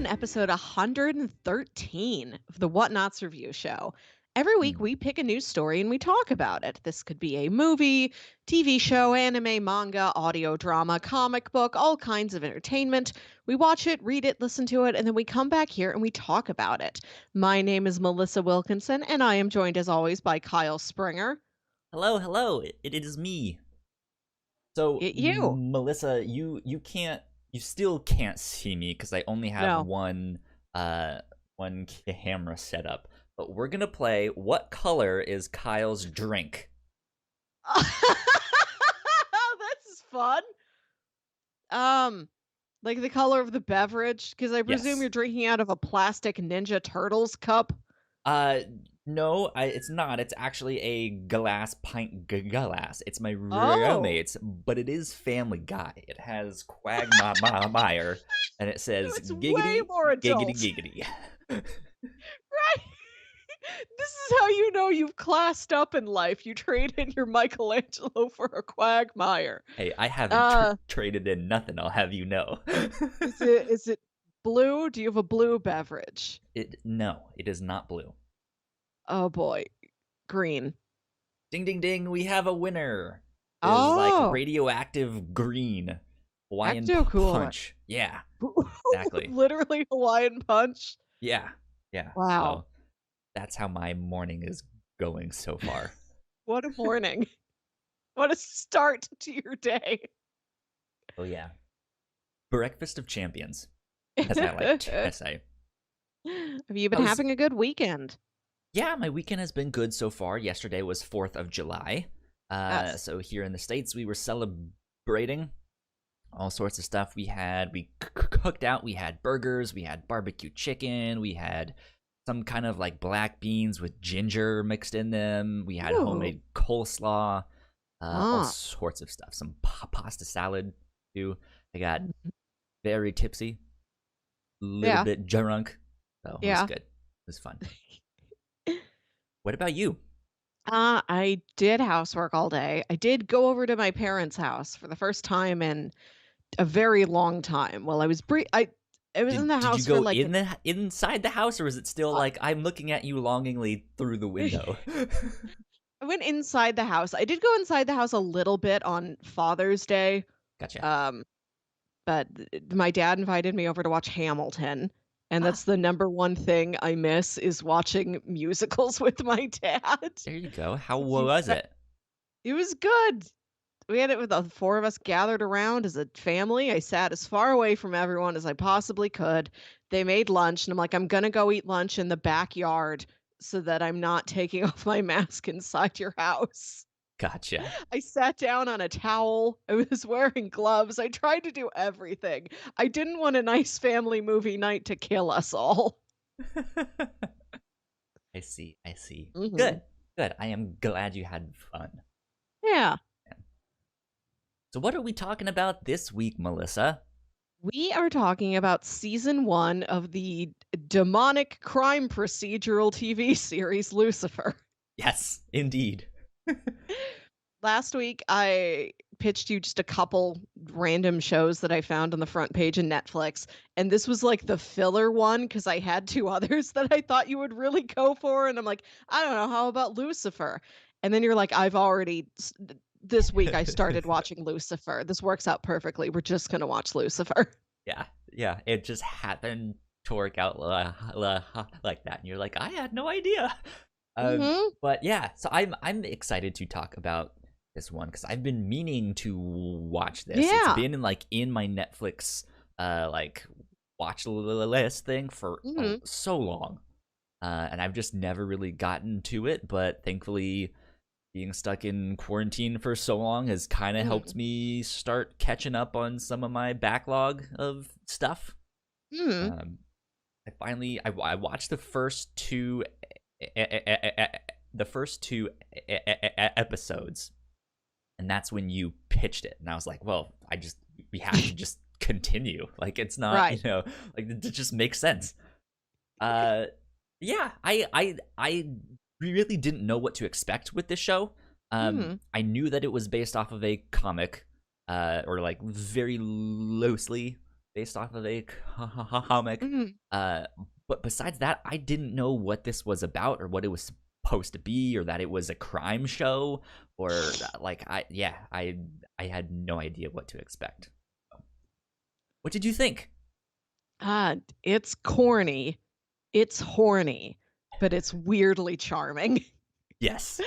episode 113 of the Whatnauts review show. Every week, Mm. we pick a news story and we talk about it. This could be a movie, TV show, anime, manga, audio drama, comic book, all kinds of entertainment. We watch it, read it, listen to it, and then we come back here and we talk about it. My name is Melissa Wilkinson, and I am joined as always by Kyle Springer. Hello, hello. It is me. So, You. Melissa, you still can't see me because I only have No. one camera set up. But we're gonna play. What color is Kyle's drink? This is fun. Like the color of the beverage, because I presume Yes. you're drinking out of a plastic Ninja Turtles cup. Uh, no, it's not. It's actually a glass pint glass. It's my Oh, roommate's, but it is Family Guy. It has Quagmire, and it no, says it's way giggity, more giggity, adult. giggity. Right? This is how you know you've classed up in life. You trade in your Michelangelo for a Quagmire. Hey, I haven't Uh, traded in nothing, I'll have you know. is it blue? Do you have a blue beverage? No, it is not blue. Oh boy, green. Ding ding ding, we have a winner. It is like Oh, radioactive green. Hawaiian ecto cooler. punch. Yeah, exactly. Literally Hawaiian punch. Yeah, yeah. Wow, So that's how my morning is going so far. what a morning. What a start to your day. Oh yeah. Breakfast of champions, as I like to say. Have you been How's having a good weekend? Yeah, my weekend has been good so far. Yesterday was 4th of July. Yes. So here in the States, we were celebrating all sorts of stuff. We cooked out. We had burgers. We had barbecue chicken. We had some kind of like black beans with ginger mixed in them. We had Ooh. homemade coleslaw, all Ah. sorts of stuff. Some pasta salad too. I got Mhm. very tipsy, a little Yeah. bit drunk. So it was Yeah. good. It was fun. What about you? I did housework all day. I did go over to my parents' house for the first time in a very long time. Well, I was in the Did you house for go like inside the house, or is it still uh, like I'm looking at you longingly through the window? I went inside the house. I did go inside the house a little bit on Father's Day. Gotcha. Um, but my dad invited me over to watch Hamilton, and Ah, that's the number one thing I miss is watching musicals with my dad. there you go. How It's the was be it? It was good. We had it with the 4 of us gathered around as a family. I sat as far away from everyone as I possibly could. They made lunch, and I'm like, "I'm gonna go eat lunch in the backyard so that I'm not taking off my mask inside your house." Gotcha. I sat down on a towel. I was wearing gloves. I tried to do everything. I didn't want a nice family movie night to kill us all. I see. I see. Mhm. Good. Good. I am glad you had fun. Yeah. So, what are we talking about this week, Melissa? We are talking about season 1 of the demonic crime procedural TV series Lucifer. Yes, indeed. Last week, I pitched you just a couple random shows that I found on the front page of Netflix, and this was like the filler one because I had 2 others that I thought you would really go for, and I'm like, "I don't know, how about Lucifer?" And then you're like, "I've already s d this week I started watching Lucifer. This works out perfectly. We're just gonna watch Lucifer." Yeah, yeah. It just happened to work out like that, and you're like, I had no idea. Um, Mhm. but yeah, so I'm excited to talk about this one because I've been meaning to watch this. It's Yeah. been in my Netflix like watch list thing for Mhm. so long, and I've just never really gotten to it. But thankfully, being stuck in quarantine for so long has kind of helped Mhm. me start catching up on some of my backlog of stuff. Mhm. Um, I watched the first two e- e- e- e- e- the first two episodes, and that's when you pitched it, and I was like, well, we have to just continue. Like it's not, Right. like it just makes sense. Uh, yeah, I really didn't know what to expect with this show. Mhm. I knew that it was based off of a comic, or like very loosely based off of a comic. Mhm. Uh, but besides that, I didn't know what this was about or what it was supposed to be, or that it was a crime show, or like I had no idea what to expect. What did you think? It's corny, it's horny, but it's weirdly charming. Yes.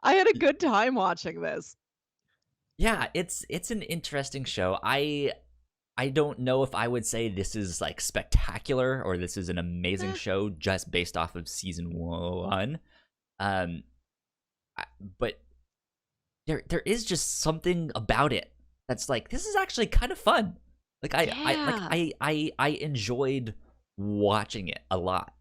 I had a good time watching this. Yeah, it's an interesting show. I don't know if I would say this is like spectacular or this is an amazing Eh, show just based off of season 1. Um but there is just something about it that's like, this is actually kind of fun. Like yeah. I enjoyed watching it a lot.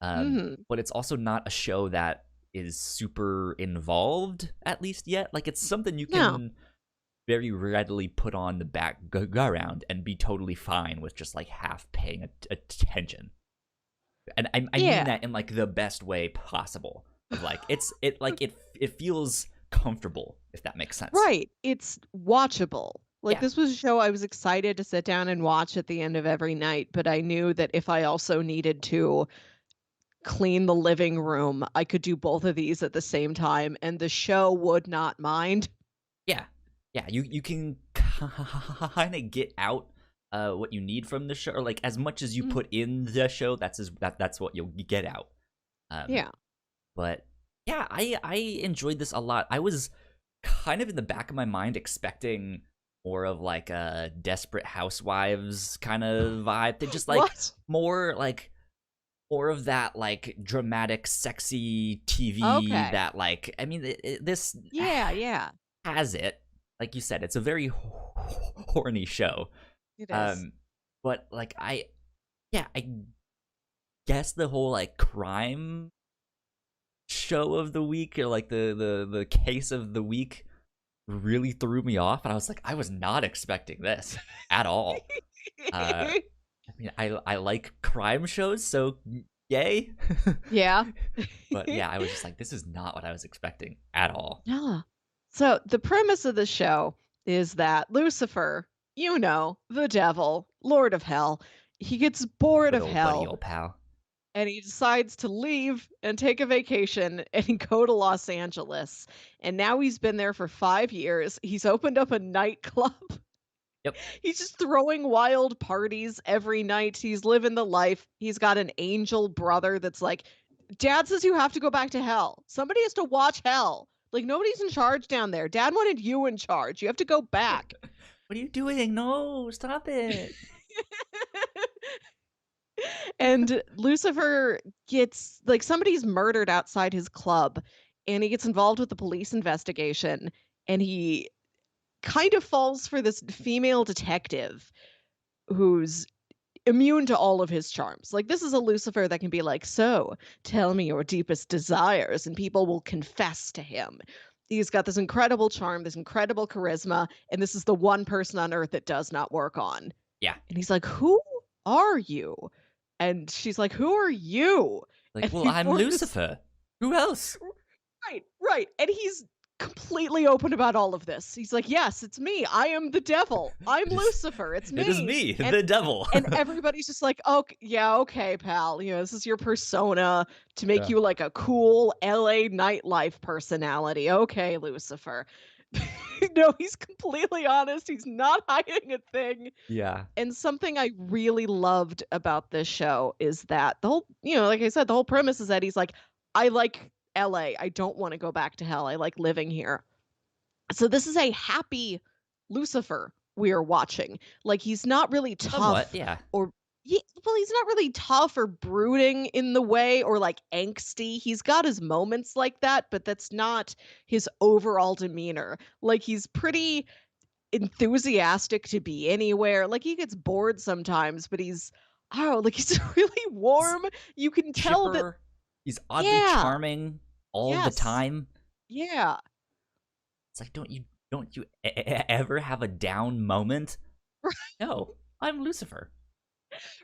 Mhm. But it's also not a show that is super involved, at least yet. Like, it's something you No. can very readily put on the background and be totally fine with just like half paying attention. And I mean Yeah. that in like the best way possible. Of like, it feels comfortable, if that makes sense. Right, it's watchable. Like, Yeah, this was a show I was excited to sit down and watch at the end of every night, but I knew that if I also needed to clean the living room, I could do both of these at the same time, and the show would not mind. yeah, yeah. You can kind of get out what you need from the show, or like as much as you Mhm. put in the show, that's what you'll get out. Um, Yeah. but yeah, I enjoyed this a lot. I was kind of in the back of my mind expecting more of like a Desperate Housewives kind of vibe. They just like What? more like more of that like dramatic, sexy TV Okay. that like, I mean, this Yeah, yeah. has it. Like you said, it's a very horny show. It is. Um, but like yeah, I guess the whole like crime show of the week, or like the case of the week, really threw me off, and I was like, I was not expecting this at all. Uh, I mean, I like crime shows, so yay. Yeah. But yeah, I was just like, this is not what I was expecting at all. Yeah. So the premise of the show is that Lucifer, the devil, Lord of Hell, he gets bored Good of old buddy, hell old pal. and he decides to leave and take a vacation and go to Los Angeles. And now he's been there for 5 years. He's opened up a nightclub. Yep. He's just throwing wild parties every night. He's living the life. He's got an angel brother that's like, Dad says you have to go back to hell. Somebody has to watch hell. Like, nobody's in charge down there. Dad wanted you in charge. You have to go back. What are you doing? No, stop it. And Lucifer gets like somebody's murdered outside his club and he gets involved with the police investigation and he kind of falls for this female detective who's immune to all of his charms. Like, this is a Lucifer that can be like, "So, tell me your deepest desires," and people will confess to him. He's got this incredible charm, this incredible charisma, and this is the one person on earth it does not work on. Yeah. And he's like, "Who are you?" And she's like, "Who are you?" Like, And well, they I'm form this. Lucifer. Who else? Right, right. And he's completely open about all of this. He's like, "Yes, it's me. I am the devil. I'm It is, Lucifer. It's it is me." me, And the devil. and everybody's just like, "Oh, yeah, okay, pal. This is your persona to make Yeah. you like a cool LA nightlife personality. Okay, Lucifer." No, he's completely honest. He's not hiding a thing. Yeah. And something I really loved about this show is that the whole, like I said, the whole premise is that he's like, I like LA. I don't want to go back to hell. I like living here. So this is a happy Lucifer we are watching. Like, he's not really Somewhat, tough yeah. or well, he's not really tough or brooding in the way or like angsty. He's got his moments like that, but that's not his overall demeanor. Like, he's pretty enthusiastic to be anywhere. Like, he gets bored sometimes, but like, he's really He's warm. You can tell that. chipper. He's oddly Yeah. charming all the Yes. time. Yeah. It's like, don't you ever have a down moment? No, I'm Lucifer.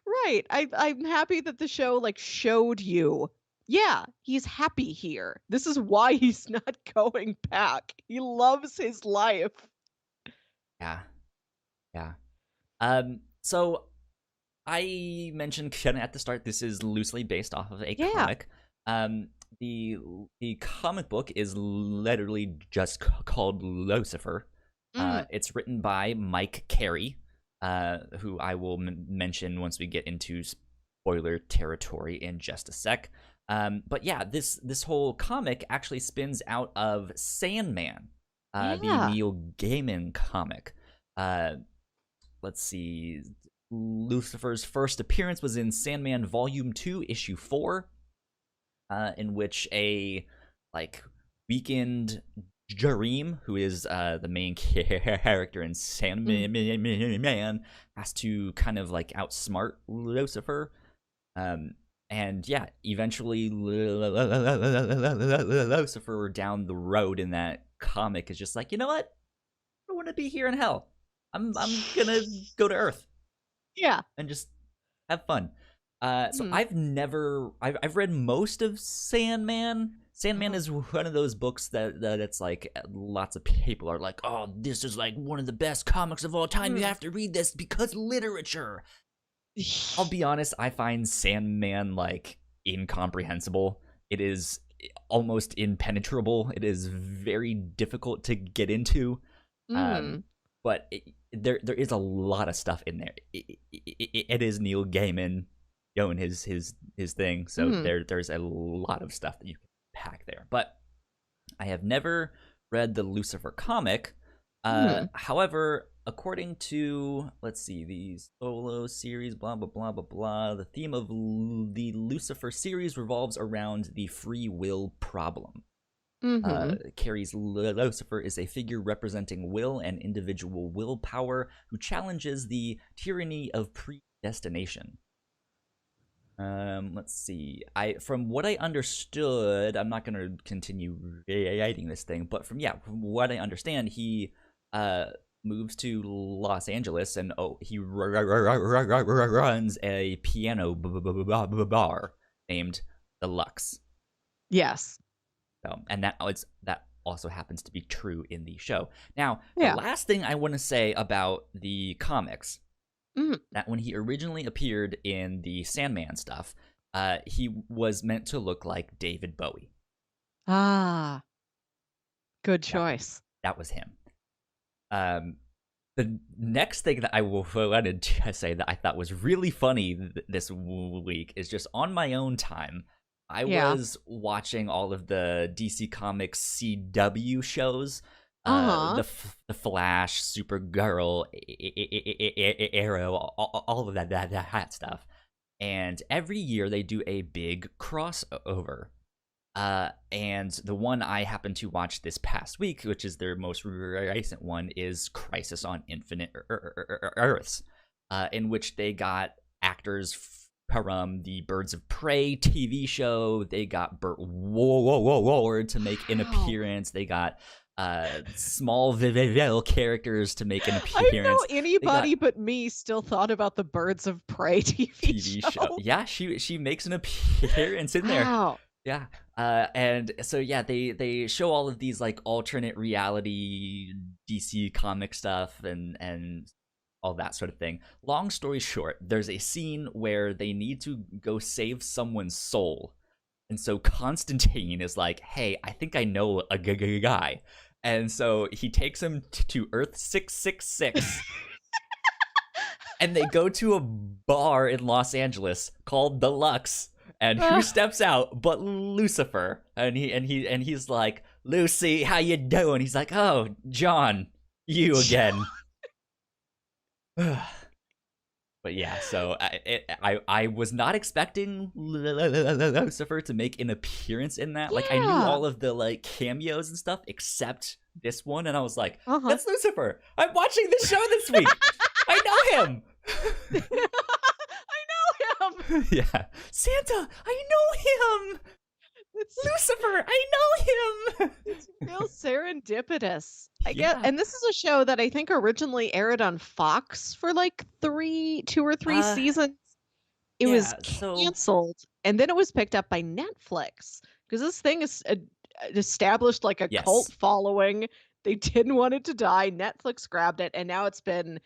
Right. I'm happy that the show like showed you. Yeah, he's happy here. This is why he's not going back. He loves his life. Yeah, yeah. So I mentioned kind of at the start, this is loosely based off of a Yeah. comic. Um, the the comic book is literally just called Lucifer. Mm. It's written by Mike Carey, who I will mention once we get into spoiler territory in just a sec. But yeah, this whole comic actually spins out of Sandman, the Yeah. Neil Gaiman comic. Uh, let's see. Lucifer's first appearance was in Sandman Volume 2, Issue 4, in which a like weakened Jareem, who is the main character in Mm. Sandman, has to kind of like outsmart Lucifer. Um, and yeah, eventually Lucifer down the road in that comic is just like, you know what? I don't want to be here in hell. I'm gonna go to Earth Yeah. and just have fun. So Mm. I've read most of Sandman. Sandman Uh-huh. is one of those books that it's like lots of people are like, oh, this is like one of the best comics of all time. You Mm. have to read this because literature. I'll be honest, I find Sandman like incomprehensible. It is almost impenetrable. It is very difficult to get into. Um, Mm. but there is a lot of stuff in there. It is Neil Gaiman doing his thing, so Mm. there's a lot of stuff that you can pack there. But I have never read the Lucifer comic. Mm. However, according to let's see, the solo series, blah blah blah blah blah, the theme of the Lucifer series revolves around the free will problem. Mm-hmm. Carrie's Lucifer is a figure representing will and individual willpower who challenges the tyranny of predestination. Let's see. From what I understood, I'm not going to continue writing this thing, but from what I understand, he uh moves to Los Angeles and he runs a piano bar named the Lux. Yes. So, and that also happens to be true in the show. Now, the Yeah. last thing I want to say about the comics, Mm. that when he originally appeared in the Sandman stuff, he was meant to look like David Bowie. Ah, good That choice. that was him. Um, the next thing that I wanted to say that I thought was really funny this week is just on my own time. I Yeah. was watching all of the DC Comics CW shows, Uh-huh. the Flash, Supergirl, Arrow, all of that stuff. And every year they do a big crossover. And the one I happened to watch this past week, which is their most recent one, is Crisis on Infinite Earths, in which they got actors from the Birds of Prey TV show. They got Burt Ward to make an Wow. appearance. They got small Vivel characters to make an I didn't know appearance. They got anybody but me still thought about the Birds of Prey TV TV show. show. Yeah, she makes an appearance in there. Wow. Yeah. And so yeah, they show all of these like alternate reality DC comic stuff and all that sort of thing. Long story short, there's a scene where they need to go save someone's soul. And so Constantine is like, "Hey, I think I know a guy." And so he takes him to Earth 666 and they go to a bar in Los Angeles called The Lux. And who steps out but Lucifer? And he's like, "Lucy, how you doing?" He's like, "Oh, John, you again." But yeah, so I was not expecting Lucifer to make an appearance in that. Like I knew Yeah. all of the like cameos and stuff except this one, and I was like, Uh-huh. "That's Lucifer. I'm watching this show this week. I know him." I know him. Yeah, Santa, I know him. It's Lucifer, I know him. it's real serendipitous. I get, Yeah. and this is a show that I think originally aired on Fox for like 2 or 3 Uh, seasons. It was yeah. So canceled, and then it was picked up by Netflix because this thing is established like a cult yes, following. They didn't want it to die. Netflix grabbed it, and now it's been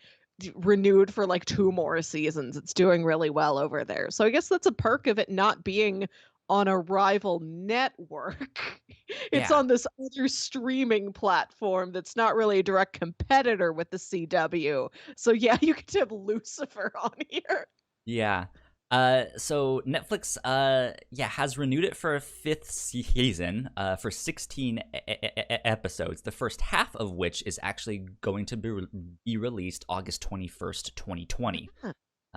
renewed for like 2 more seasons. It's doing really well over there. So I guess that's a perk of it not being on a rival network. It's Yeah. on this other streaming platform that's not really a direct competitor with the CW. So yeah, you get to have Lucifer on here. Yeah. So Netflix, yeah, has renewed it for a fifth season, for 16 episodes. The first half of which is actually going to be released August 21st, 2020. Huh.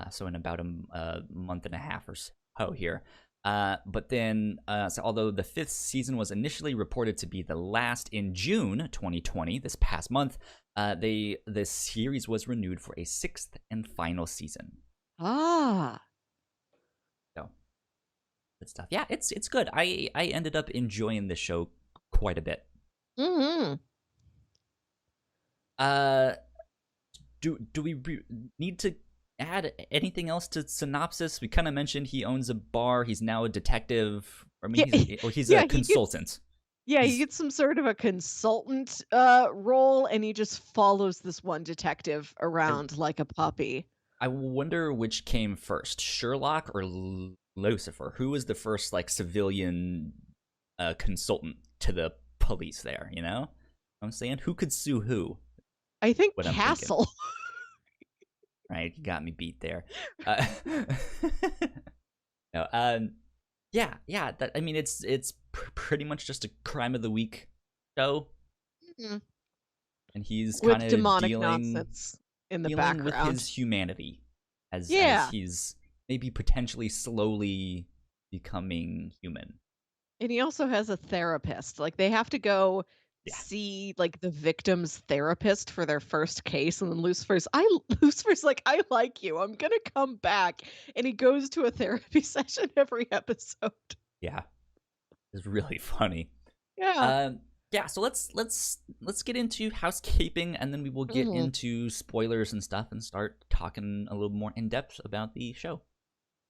So in about a month and a half or so here. But then, so although the fifth season was initially reported to be the last in June 2020, this past month, the series was renewed for a sixth and final season. Ah. So good stuff. Yeah, it's good. I ended up enjoying the show quite a bit. Mhm. Uh, do we need to add anything else to synopsis? We kind of mentioned he owns a bar. He's now a detective. I mean, Yeah. he's a Yeah, he gets consultant. yeah, he He's gets some sort of a consultant role and he just follows this one detective I around like a puppy. I wonder which came first, Sherlock or Lucifer. Who was the first like civilian consultant to the police there? You know, what I'm saying, who could sue who? I think What I'm thinking. Castle. Right, you got me beat there. Uh, no, yeah. That I mean, it's pretty much just a crime of the week show, Mhm. and he's kind With of demonic dealing nonsense in the dealing with background. his humanity as Yeah. he's maybe potentially slowly becoming human. And he also has a therapist. Like they have to go Yeah, see like the victim's therapist for their first case and then Lucifer's like, I like you. I'm gonna come back. And he goes to a therapy session every episode. yeah, it's really funny. Yeah. Um, yeah, so let's get into housekeeping, and then we will get Mhm. into spoilers and stuff, and start talking a little more in depth about the show.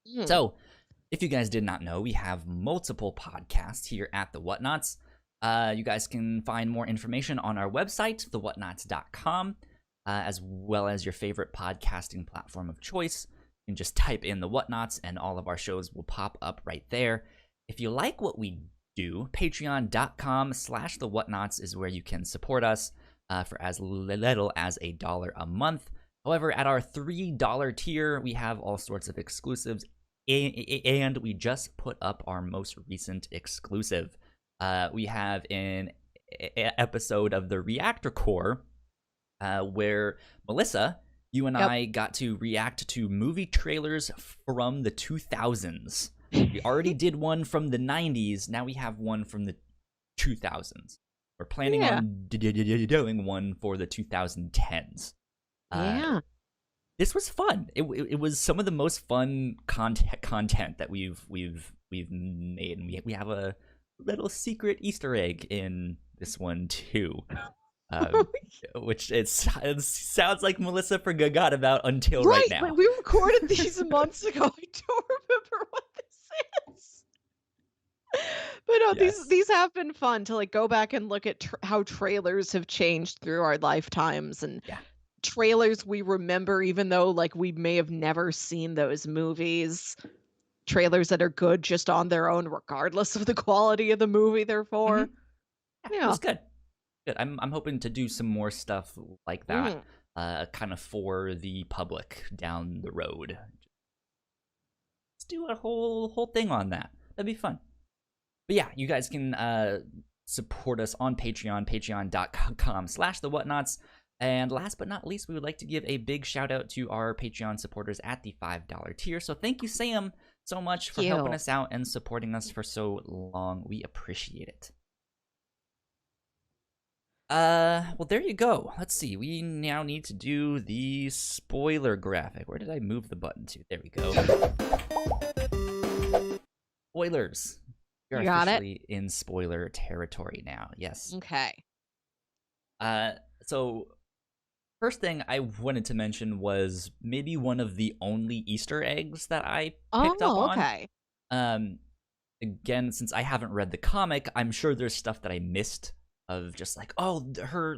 Mhm. So, if you guys did not know, we have multiple podcasts here at the Whatnauts. You guys can find more information on our website, thewhatnauts.com, as well as your favorite podcasting platform of choice. You can just type in the Whatnauts, and all of our shows will pop up right there. If you like what we do, patreon.com/thewhatnauts is where you can support us for as little as $1 a month. However, at our $3 tier, we have all sorts of exclusives, and we just put up our most recent exclusive. We have an episode of the Reactor Core where Melissa, you and Yep. I got to react to movie trailers from the 2000s. We already did one from the 90s. Now we have one from the 2000s. We're planning Yeah. on doing one for the 2010s. Uh, Yeah. this was fun. It was some of the most fun content that we've made, and we have a little secret Easter egg in this one too, um, which it sounds like Melissa forgot about until right Right, but now. we recorded these months ago. I don't remember what this is. But no, these Yes. these have been fun to like go back and look at how trailers have changed through our lifetimes and Yeah. trailers we remember even though like we may have never seen those movies. Trailers that are good just on their own regardless of the quality of the movie they're Mm-hmm. for. Yeah. It Yeah. was good. Good. I'm hoping to do some more stuff like that, Mhm. kind of for the public down the road. Let's do a whole thing on that. That'd be fun. But yeah, you guys can support us on Patreon, patreon.com/thewhatnauts. And last but not least, we would like to give a big shout out to our Patreon supporters at the $5 tier. So thank you, Sam, so much for Thank helping you. us out and supporting us for so long. We appreciate it. Well, there you go. Let's see. We now need to do the spoiler graphic. Where did I move the button to? There we go. Spoilers. We are You got it? officially in spoiler territory now. Yes. Okay. Uh, so first thing I wanted to mention was maybe one of the only Easter eggs that I picked up Oh, on. okay. Um, again, since I haven't read the comic, I'm sure there's stuff that I missed of just like, oh, her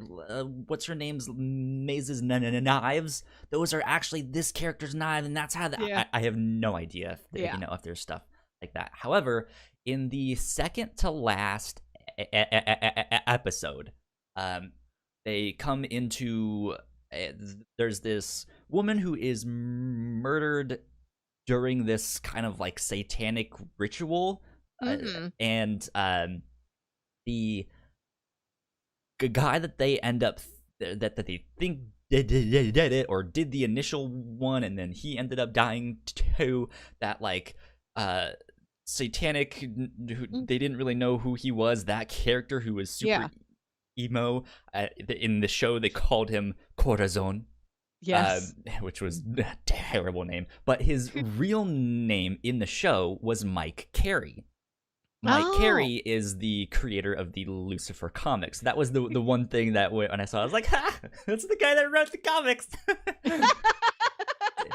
what's her name's Maze's knives, those are actually this character's knife, and that's how Yeah. I have no idea if Yeah. if there's stuff like that. However, in the second to last episode, they come into there's this woman who is murdered during this kind of like satanic ritual, Mhm. and the guy that they end up that they think did it or did the initial one, and then he ended up dying too. That like satanic, who Mm. they didn't really know who he was. That character who was super Yeah. emo. In the show, they called him Corazon, Yes. which was a terrible name. But his real name in the show was Mike Carey. Mike Oh. Carey is the creator of the Lucifer comics. That was the one thing that when I saw, I was like, "Ha! That's the guy that wrote the comics."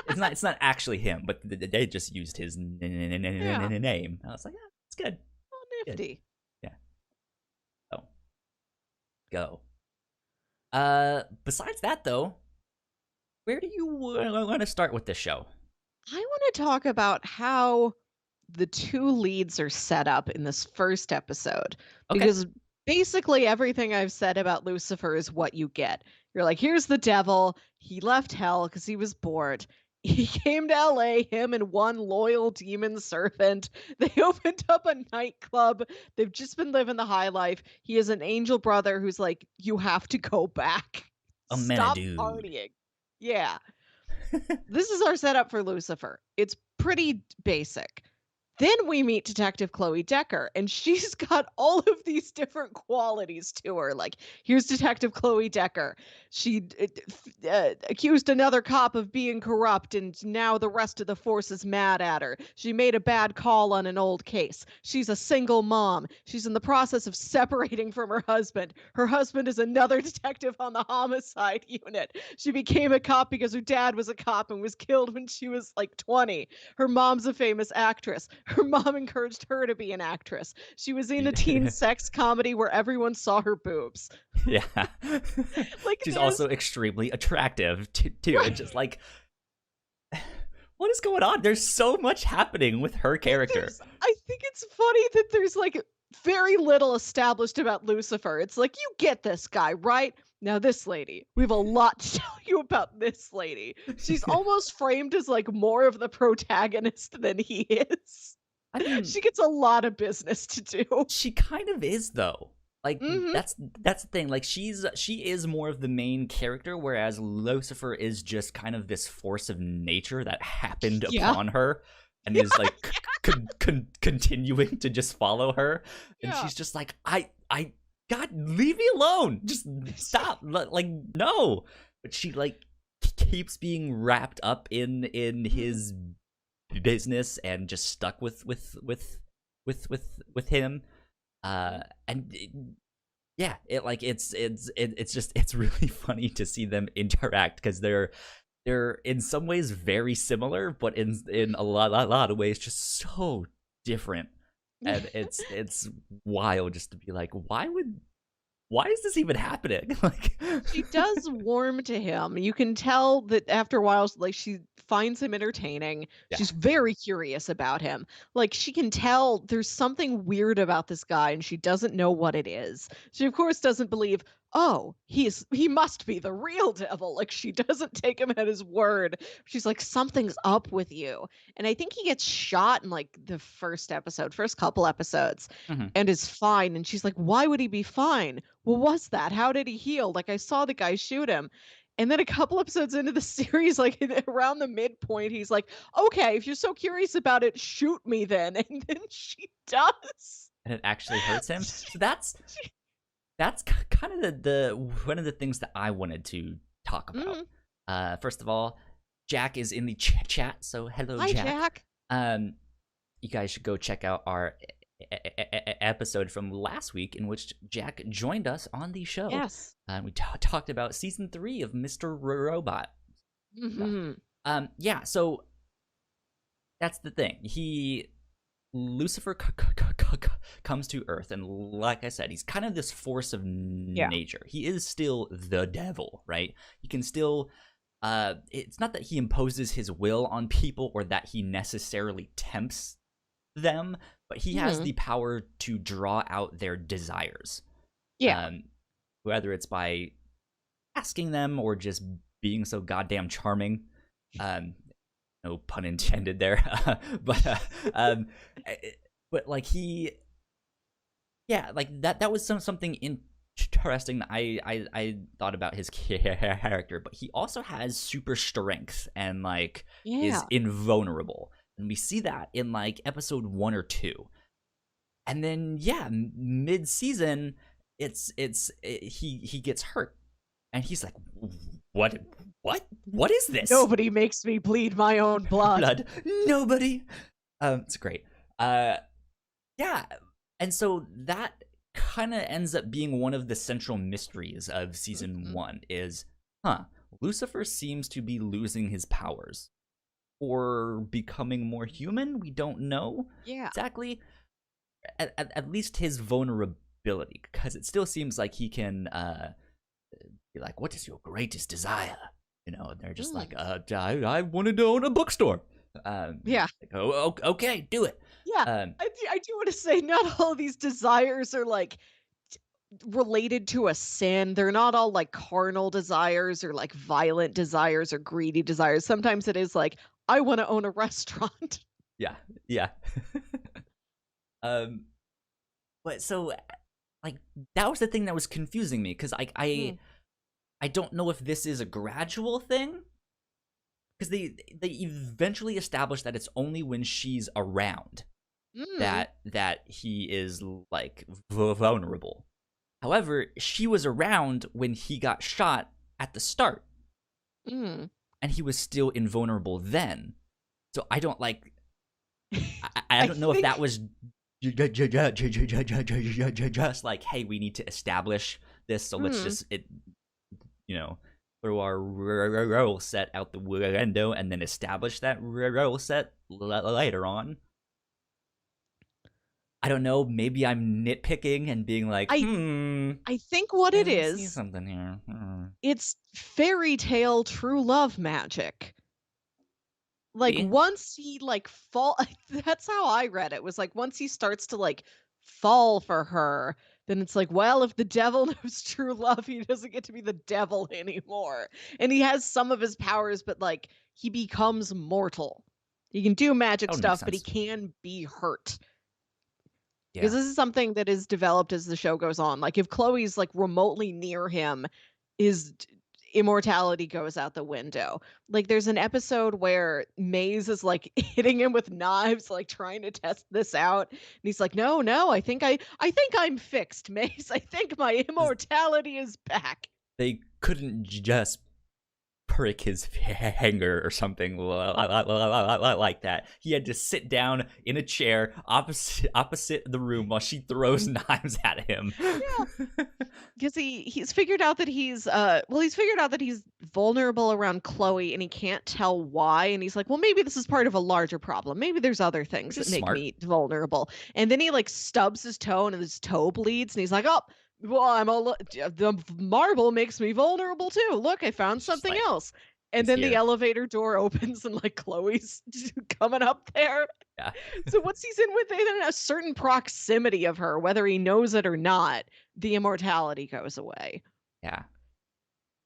It's not actually him, but they just used his Yeah. name. I was like, "Yeah, it's good, Oh, good, nifty. yeah." Oh, go. Besides that, though, where do you want to start with this show? I want to talk about how the two leads are set up in this first episode Okay. because basically everything I've said about Lucifer is what you get. You're like, here's the devil. He left hell because he was bored. He came to LA, him and one loyal demon servant. They opened up a nightclub. They've just been living the high life. He has an angel brother who's like, you have to go back. A man, Stop dude. partying. Yeah. This is our setup for Lucifer. It's pretty basic. Then we meet Detective Chloe Decker, and she's got all of these different qualities to her. Like, here's Detective Chloe Decker. She accused another cop of being corrupt, and now the rest of the force is mad at her. She made a bad call on an old case. She's a single mom. She's in the process of separating from her husband. Her husband is another detective on the homicide unit. She became a cop because her dad was a cop and was killed when she was like 20. Her mom's a famous actress. Her mom encouraged her to be an actress. She was in a teen sex comedy where everyone saw her boobs. Yeah. Like She's there's also extremely attractive too. And right. just like, what is going on? There's so much happening with her character. I think it's funny that there's like very little established about Lucifer. It's like you get this guy, right? Now this lady. We have a lot to tell you about this lady. She's Yeah. almost framed as like more of the protagonist than he is. I mean, She gets a lot of business to do. she kind of is though. Like Mhm. that's the thing. Like she is more of the main character, whereas Lucifer is just kind of this force of nature that happened Yeah. upon her and Yeah. is like continuing to just follow her. And Yeah. she's just like, I God, leave me alone. Just stop. Like no. But she like keeps being wrapped up in Mhm. his business and just stuck with him. And yeah, it's just it's really funny to see them interact because they're in some ways very similar, but in a lot of ways just so different. And it's wild just to be like, why is this even happening? Like, She does warm to him. You can tell that after a while, like she finds him entertaining. yeah. She's very curious about him. Like she can tell there's something weird about this guy, and she doesn't know what it is. She of course doesn't believe. Oh, he must be the real devil. Like she doesn't take him at his word. She's like, something's up with you. And I think he gets shot in like the first couple episodes, Mhm. and is fine. And she's like, why would he be fine? What was that? How did he heal? Like I saw the guy shoot him. And then a couple episodes into the series, like around the midpoint, he's like, okay, if you're so curious about it, shoot me then. And then she does. And it actually hurts him. She- So that's kind of the one of the things that I wanted to talk about. Mhm. First of all, Jack is in the chat, so hello, Hi, Jack. Jack. You guys should go check out our episode from last week in which Jack joined us on the show. Yes. We talked about season 3 of Mr. Robot. Hmm. Yeah, so that's the thing. Lucifer comes to Earth, and like I said, he's kind of this force of Yeah. nature. He is still the devil, right? He can still. It's not that he imposes his will on people or that he necessarily tempts them, but he has Hmm. the power to draw out their desires. Yeah. Um, whether it's by asking them or just being so goddamn charming. Um, no pun intended there. but um, but like he, yeah, like that was something interesting that I thought about his character. But he also has super strength and like is Yeah. invulnerable, and we see that in like episode 1 or 2. And then yeah, mid season, he gets hurt, and he's like, what what is this? Nobody makes me bleed my own blood. Blood, nobody. It's great. uh yeah, and so that kind of ends up being one of the central mysteries of season Mhm. 1 is, Lucifer seems to be losing his powers or becoming more human. We don't know Yeah. exactly. At least his vulnerability, because it still seems like he can be like, what is your greatest desire? And they're just like, Mm. I wanted to own a bookstore. Yeah. Like, oh, okay, do it. Yeah. um I do want to say not all of these desires are like related to a sin. They're not all like carnal desires or like violent desires or greedy desires. Sometimes it is like, I want to own a restaurant. yeah, yeah. um but so, like, that was the thing that was confusing me, because Mm. I don't know if this is a gradual thing, because they eventually establish that it's only when she's around Mm. that he is like vulnerable. However, she was around when he got shot at the start, Mm. and he was still invulnerable then. So I don't like. I I don't know if that think was just like, hey, we need to establish this, so let's mm, just throw our role set out the window and then establish that role set later on. I don't know. Maybe I'm nitpicking and being like, I I think what it I see is, something here. it's fairy tale true love magic. Like, See? once he, like, fall that's how I read it, was, like, once he starts to, like, fall for her, then it's like, well, if the devil knows true love, he doesn't get to be the devil anymore, and he has some of his powers, but, like, he becomes mortal. He can do magic That would make stuff, but he sense. can be hurt. Because Yeah. this is something that is developed as the show goes on. Like, if Chloe's, like, remotely near him, his immortality goes out the window. Like, there's an episode where Maze is, like, hitting him with knives, like, trying to test this out, and he's like, "No, no, I think I'm fixed, Maze. I think my 'Cause immortality is back." they couldn't just prick his hanger or something like that. He had to sit down in a chair opposite the room while she throws knives at him. Yeah. 'Cause he's figured out that he's figured out that he's vulnerable around Chloe and he can't tell why, and he's like, "Well, maybe this is part of a larger problem. Maybe there's other things Which that is make smart. me vulnerable." And then he, like, stubs his toe and his toe bleeds, and he's like, "Oh, well, the marble makes me vulnerable too. Look, I found It's just something like, else." And he's then the here. elevator door opens and, like, Chloe's coming up there. Yeah. So once he's in within a certain proximity of her, whether he knows it or not, the immortality goes away. Yeah.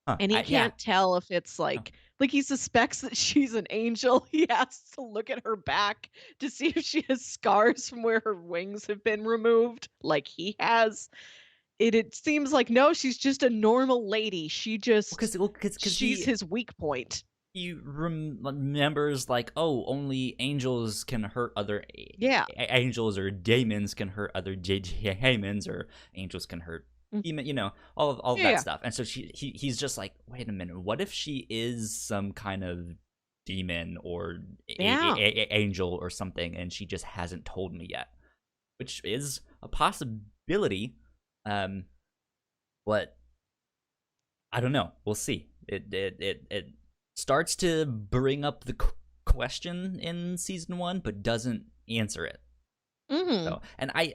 Huh. And he Yeah. can't tell if it's Oh. like he suspects that she's an angel. He asks to look at her back to see if she has scars from where her wings have been removed, like he has. It seems like no, she's just a normal lady. Because She's his weak point. he remembers, like, oh, only angels can hurt other Yeah. angels, or demons can hurt other demons, or angels can hurt Mm. demon, all of Yeah, that yeah. stuff. And so he's just like, wait a minute, what if she is some kind of demon or Yeah. angel or something, and she just hasn't told me yet, which is a possibility. But I don't know. We'll see. It starts to bring up the question in season 1, but doesn't answer it. Mhm. So, and I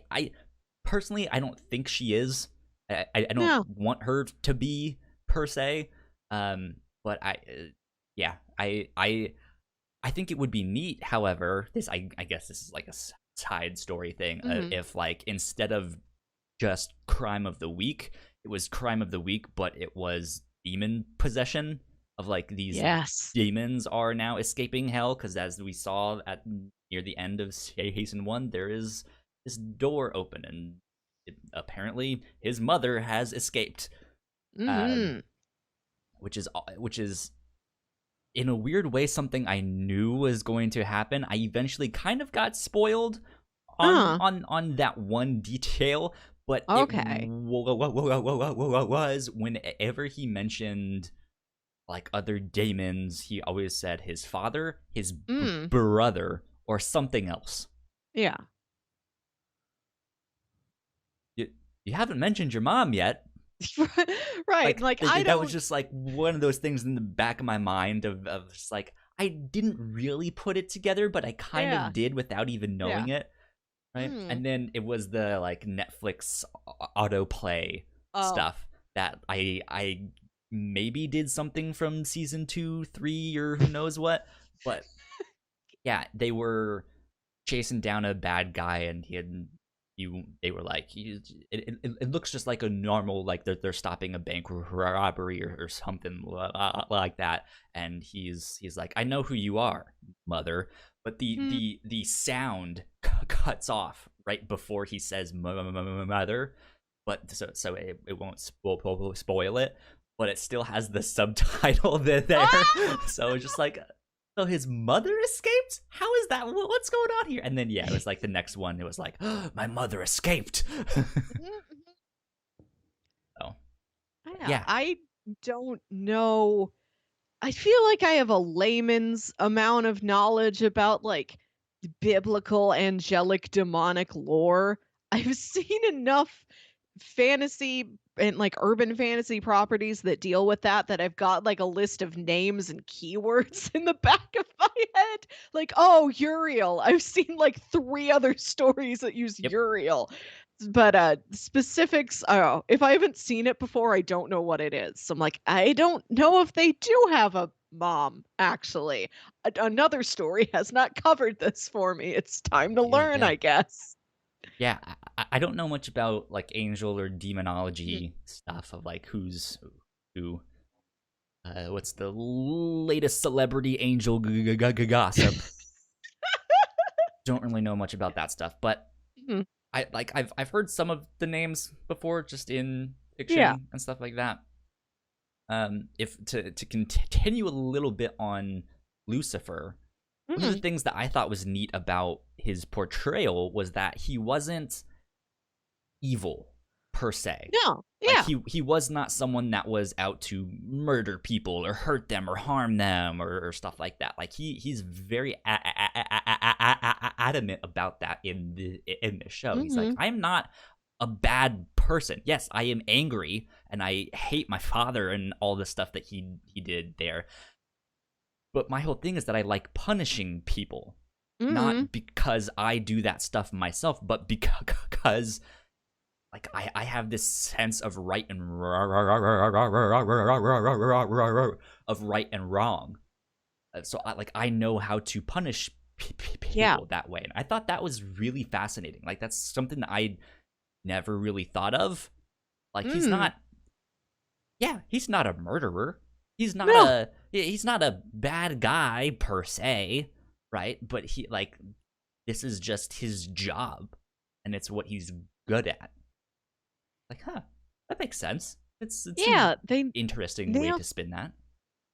personally, I don't think she is. I don't No. want her to be per se. But yeah, I think it would be neat. However, I guess this is like a side story thing. Mhm. If like instead of just crime of the week, it was crime of the week, but it was demon possession of like these Yes. demons are now escaping hell because as we saw at near the end of season 1, there is this door open and apparently his mother has escaped, um, Mhm. which is in a weird way something I knew was going to happen. I eventually kind of got spoiled on Uh, on that one detail, but it okay. was whenever he mentioned like other demons, he always said his father, his Mm. brother, or something else. Yeah. You, you haven't mentioned your mom yet. Right, Like like, I that was don't just like one of those things in the back of my mind of just like I didn't really put it together, but I kind yeah, of did without even yeah. knowing it, right? Mm. And then it was the like Netflix autoplay Oh. stuff that I maybe did something from season 2, 3, or who knows what, but yeah, they were chasing down a bad guy, and he had you. They were like, it looks just like a normal like they're stopping a bank robbery or something like that, and he's like, I know who you are, mother, but Mm. the sound cuts off right before he says mother, but it won't spoil it, but it still has the subtitle there. Ah! So it's just like, so his mother escaped? How is that? What's going on here? And then yeah, it was like the next one. It was like, oh, my mother escaped. Mhm, mhm. So Yeah, yeah, I don't know. I feel like I have a layman's amount of knowledge about, like, biblical, angelic, demonic lore. I've seen enough fantasy and, like, urban fantasy properties that deal with that I've got, like, a list of names and keywords in the back of my head. Like, "Oh, Uriel." I've seen, like, 3 other stories that use yep, Uriel. But, specifics, oh, if I haven't seen it before, I don't know what it is. So I'm like, I don't know if they do have a mom, actually. Another story has not covered this for me. It's time to yeah, learn, yeah, I guess. yeah. I don't know much about like angel or Mhm. demonology stuff of like who's who. What's the latest celebrity angel gossip? Don't really know much about that stuff, but Mhm. I've heard some of the names before, just in Yeah. fiction and stuff like that. If to continue a little bit on Lucifer, one of the Mm. things that I thought was neat about his portrayal was that he wasn't evil per se. No. Like Yeah. he was not someone that was out to murder people or hurt them or harm them or stuff like that. Like he's very adamant about that in the show. He's like, Mhm. I'm not a bad person. Yes, I am angry and I hate my father and all the stuff that he did there. But my whole thing is that I like punishing people, Mhm. not because I do that stuff myself, but because like I have this sense of right and of right and wrong. So I know how to punish Yeah. people that way, and I thought that was really fascinating. Like that's something that I never really thought of. Like he's Mm. not, yeah, he's not a murderer. No. He's not a bad guy per se, right? But he like this is just his job, and it's what he's good at. Like, huh, that makes sense. It's an Yeah, interesting way nailed to spin that.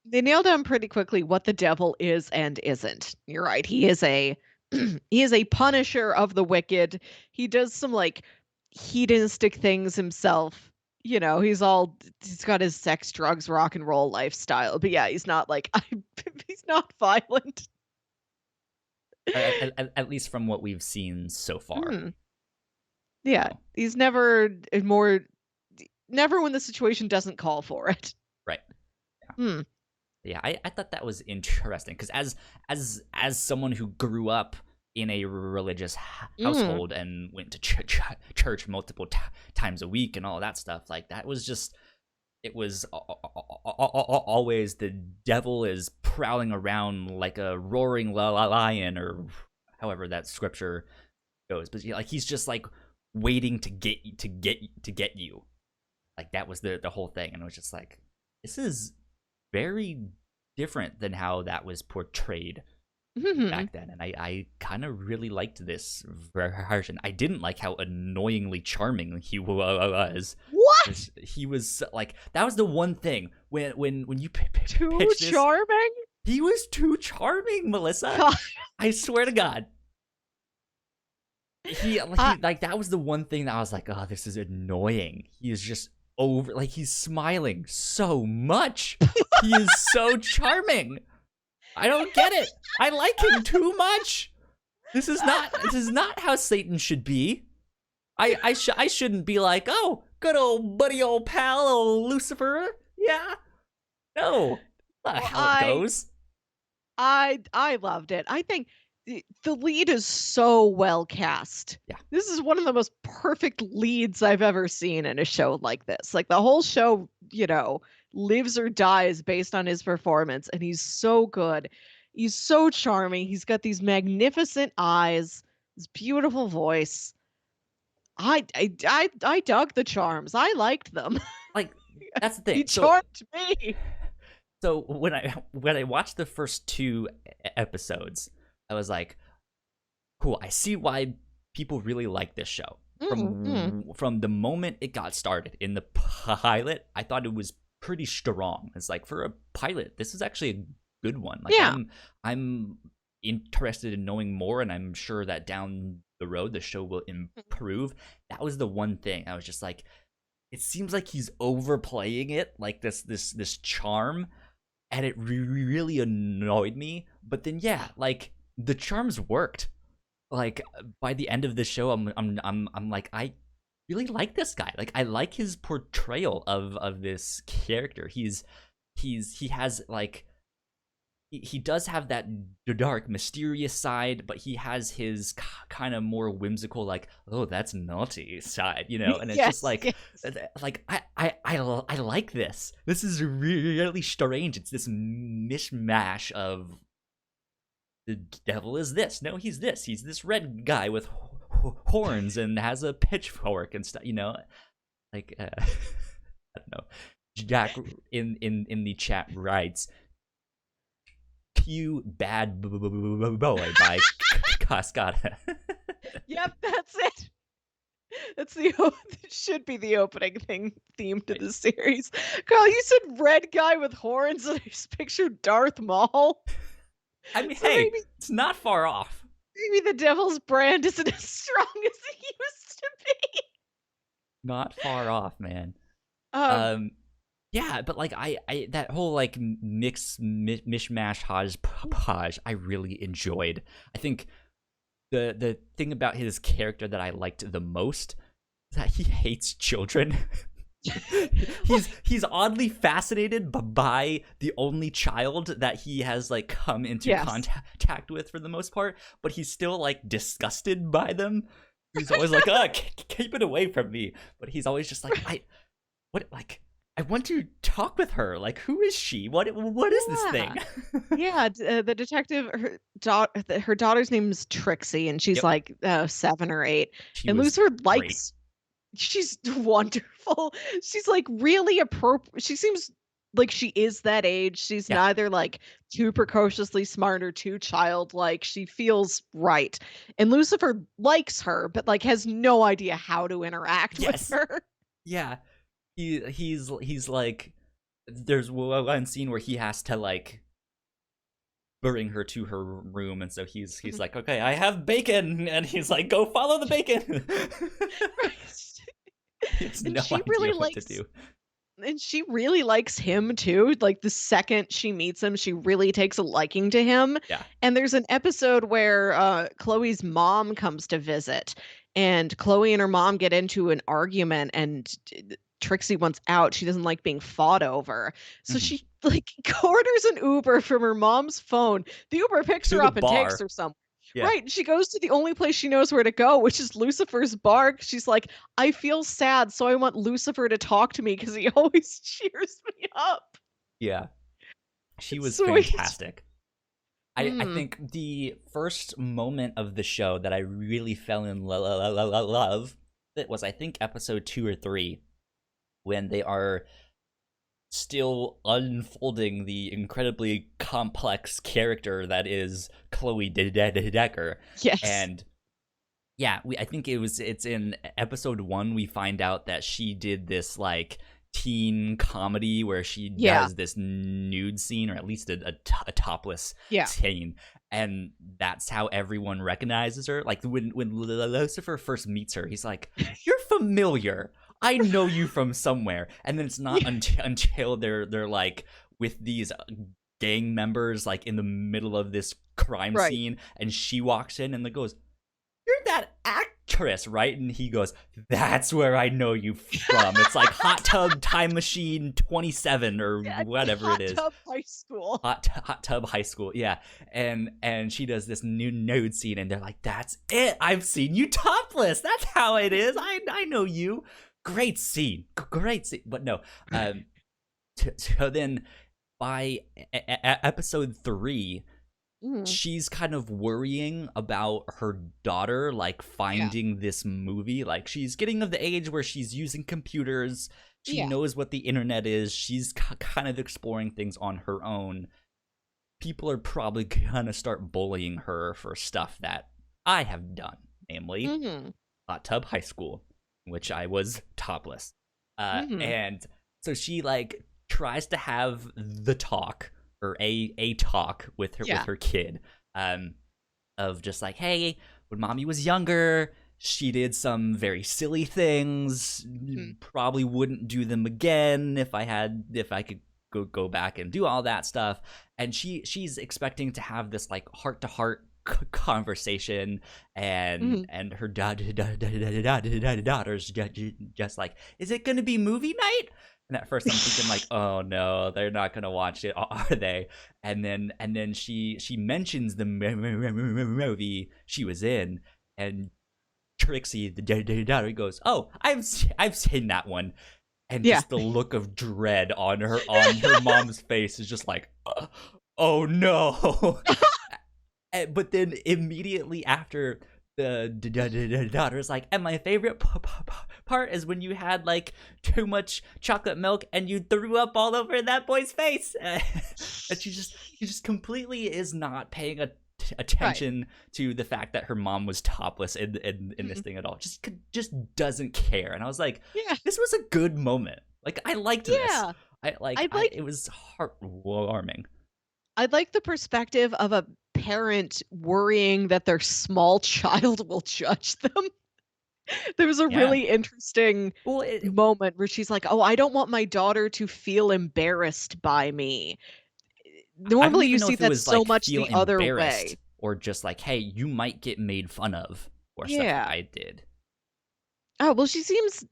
they nailed down pretty quickly what the devil is and isn't. You're right. He is a he is a punisher of the wicked. He does some like hedonistic things himself. He's got his sex, drugs, rock and roll lifestyle. But yeah, he's not like he's not violent. At least from what we've seen so far. Mm, yeah, So, he's never when the situation doesn't call for it. right. Yeah. Hmm. Yeah, I thought that was interesting because as someone who grew up in a religious Mm. household and went to church multiple times a week and all that stuff. Like that was just it was always the devil is prowling around like a roaring lion or however that scripture goes. But like he's just like waiting to get you. Like that was the whole thing, and it was just like this is very different than how that was portrayed Mhm. back then, and I kind of really liked this version. I didn't like how annoyingly charming he was. What? He was like that was the one thing when you Too pitched this, charming? he was too charming, Melissa. God. I swear to God, I he like that was the one thing that I was like, oh, this is annoying. He is just over like he's smiling so much. He is so charming. I don't get it. I like him too much. This is not how Satan should be. I shouldn't be like, oh, good old buddy old pal old Lucifer. Yeah. No. That's not well, how it goes. I loved it. I think the lead is so well cast. Yeah. This is one of the most perfect leads I've ever seen in a show like this. Like the whole show, lives or dies based on his performance, and he's so good. He's so charming. He's got these magnificent eyes, this beautiful voice. I dug the charms. I liked them. Like that's the He thing. So charmed me. so when I watched the first two episodes, I was like, cool. I see why people really like this show. Mm, mm. From the moment it got started in the pilot, I thought it was pretty strong. It's like for a pilot, this is actually a good one. Like Yeah. I'm interested in knowing more, and I'm sure that down the road the show will improve. That was the one thing I was just like, it seems like he's overplaying it, like this charm, and it really annoyed me. But then yeah, like the charms worked. Like by the end of the show, I'm like I really like this guy. Like I like his portrayal of this character. He has like he does have that dark, mysterious side, but he has his kind of more whimsical, like, oh, that's naughty side, And it's just Yes, yes. like I like this. This is really strange. It's this mishmash of the devil is this. No, he's this. He's this red guy with horns and has a pitchfork and stuff. Like I don't know. Jack in the chat writes, "Pew Bad Boy" by Cascada. Yep, that's it. That's that should be the opening theme to the series. Carl, you said red guy with horns, and I just pictured Darth Maul. I mean, So hey, it's not far off. maybe the devil's brand isn't as strong as it used to be. Not far off, man. Um, Um, yeah, but like I that whole like mishmash hodgepodge I really enjoyed. I think the thing about his character that I liked the most is that he hates children. well, he's oddly fascinated by the only child that he has like come into yes. contact with for the most part, but he's still like disgusted by them. He's always like, keep it away from me. But he's always just like, I want to talk with her. Like, who is she? What is this Yeah. thing? Yeah, the detective, her daughter's name is Trixie, and she's Yep, like 7 or 8. she And was Lucifer great. likes she's wonderful. She's like really appropriate. She seems like she is that age. She's Yeah. neither like too precociously smart or too childlike. She feels right. And Lucifer likes her, but like has no idea how to interact with Yes. her. Yeah. He's like, there's one scene where he has to like bring her to her room, and so he's like, okay, I have bacon, and he's like, go follow the bacon. He has And no she idea really what to likes do. and she really likes him too. Like the second she meets him, she really takes a liking to him. Yeah. And there's an episode where Chloe's mom comes to visit, and Chloe and her mom get into an argument, and Trixie wants out. She doesn't like being fought over. So Mhm. she like orders an Uber from her mom's phone. The Uber picks To her the up and takes bar. her somewhere. Yeah. Right, she goes to the only place she knows where to go, which is Lucifer's bar. She's like, "I feel sad, so I want Lucifer to talk to me because he always cheers me up." Yeah. She It's was sweet. fantastic. I Mm, think the first moment of the show that I really fell in love it was, I think, episode 2 or 3, when they are still unfolding the incredibly complex character that is Chloe Decker. yes. And yeah, I think it's in episode 1 we find out that she did this like teen comedy where she Yeah, does this nude scene, or at least a topless yeah. scene, and that's how everyone recognizes her. Like when Lucifer first meets her, he's like, "You're familiar. I know you from somewhere." And then it's not Yeah, until they're like with these gang members like in the middle of this crime right. scene, and she walks in and goes, "You're that actress, right?" And he goes, "That's where I know you from. It's like Hot Tub Time Machine 27 or Yeah, whatever it Hot is. Tub High School. Hot Tub High School." Yeah. And she does this new nude scene, and they're like, "That's it. I've seen you topless. That's how it is. I know you." Great scene. Great scene. But no. So then by episode 3, Mhm, she's kind of worrying about her daughter like yeah, finding this movie. Like, she's getting of the age where she's using computers, she yeah. knows what the internet is, she's kind of exploring things on her own. People are probably gonna start bullying her for stuff that I have done, namely Mhm, Hot Tub High School, which I was topless. mhm. And so she like tries to have the talk, or a talk with Yeah, her kid, um, of just like, "Hey, when mommy was younger, she did some very silly things. mhm, Probably wouldn't do them again if I could go back and do all that stuff." And she's expecting to have this like heart to heart conversation, mhm. and her daughter's just like, "Is it gonna be movie night?" And at first I'm thinking like, "Oh no, they're not gonna watch it, are they?" And then she mentions the movie she was in, and Trixie, the daughter, goes, "Oh, I've seen that one." And Yeah. just the look of dread on her mom's face is just like, "Oh no." But then immediately after, the daughter's like, "And my favorite part is when you had like too much chocolate milk and you threw up all over that boy's face." And she just completely is not paying Right. attention to the fact that her mom was topless in this Mhm. thing at all. Just doesn't care. And I was like, Yeah, this was a good moment. Like, I liked this. yeah. I like I'd I like It was heartwarming. I'd like the perspective of a parent worrying that their small child will judge them. There was a Yeah. really interesting Well, moment where she's like, "Oh, I don't want my daughter to feel embarrassed by me." I don't Normally, you even know see if it that was so like much feel the other embarrassed, way. or just like, "Hey, you might get made fun of," or stuff that Yeah. I did. Oh, well, she seems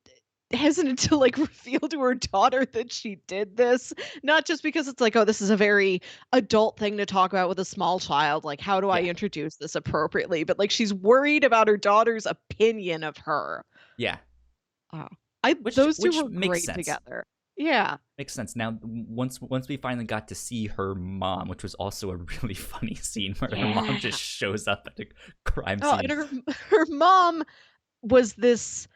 hesitant to, like, reveal to her daughter that she did this, not just because it's like, "Oh, this is a very adult thing to talk about with a small child, like, how do I Yeah. introduce this appropriately?" But, like, she's worried about her daughter's opinion of her. Yeah. Oh, I Which those 2 which were makes great sense. together. Yeah. Makes sense. Now, once we finally got to see her mom, which was also a really funny scene where her mom Yeah. just shows up at a crime Oh, scene. and her mom was this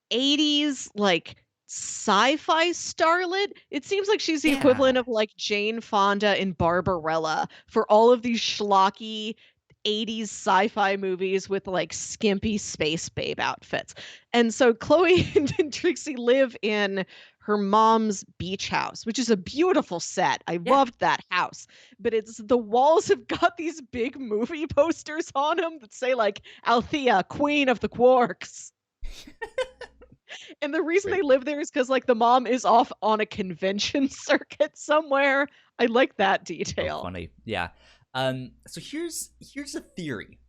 80s, like, sci-fi starlet. It seems like she's the Yeah. equivalent of, like, Jane Fonda in Barbarella for all of these schlocky 80s sci-fi movies with, like, skimpy space babe outfits. And so Chloe and Trixie live in her mom's beach house, which is a beautiful set. I Yeah. loved that house. But it's the walls have got these big movie posters on them that say, like, "Althea, Queen of the Quarks." And the reason they Great. live there is because, like, the mom is off on a convention circuit somewhere. I like that So detail. funny. Yeah. So here's a theory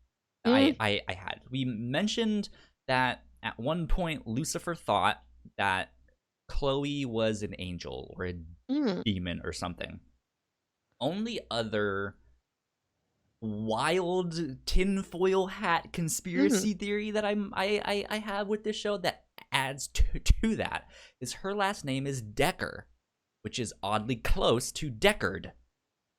Mm, I had. We mentioned that at one point Lucifer thought that Chloe was an angel or a mm, demon or something. Only other wild tinfoil hat Mhm. conspiracy theory that I have with this show that adds to that is her last name is Decker, which is oddly close to Deckard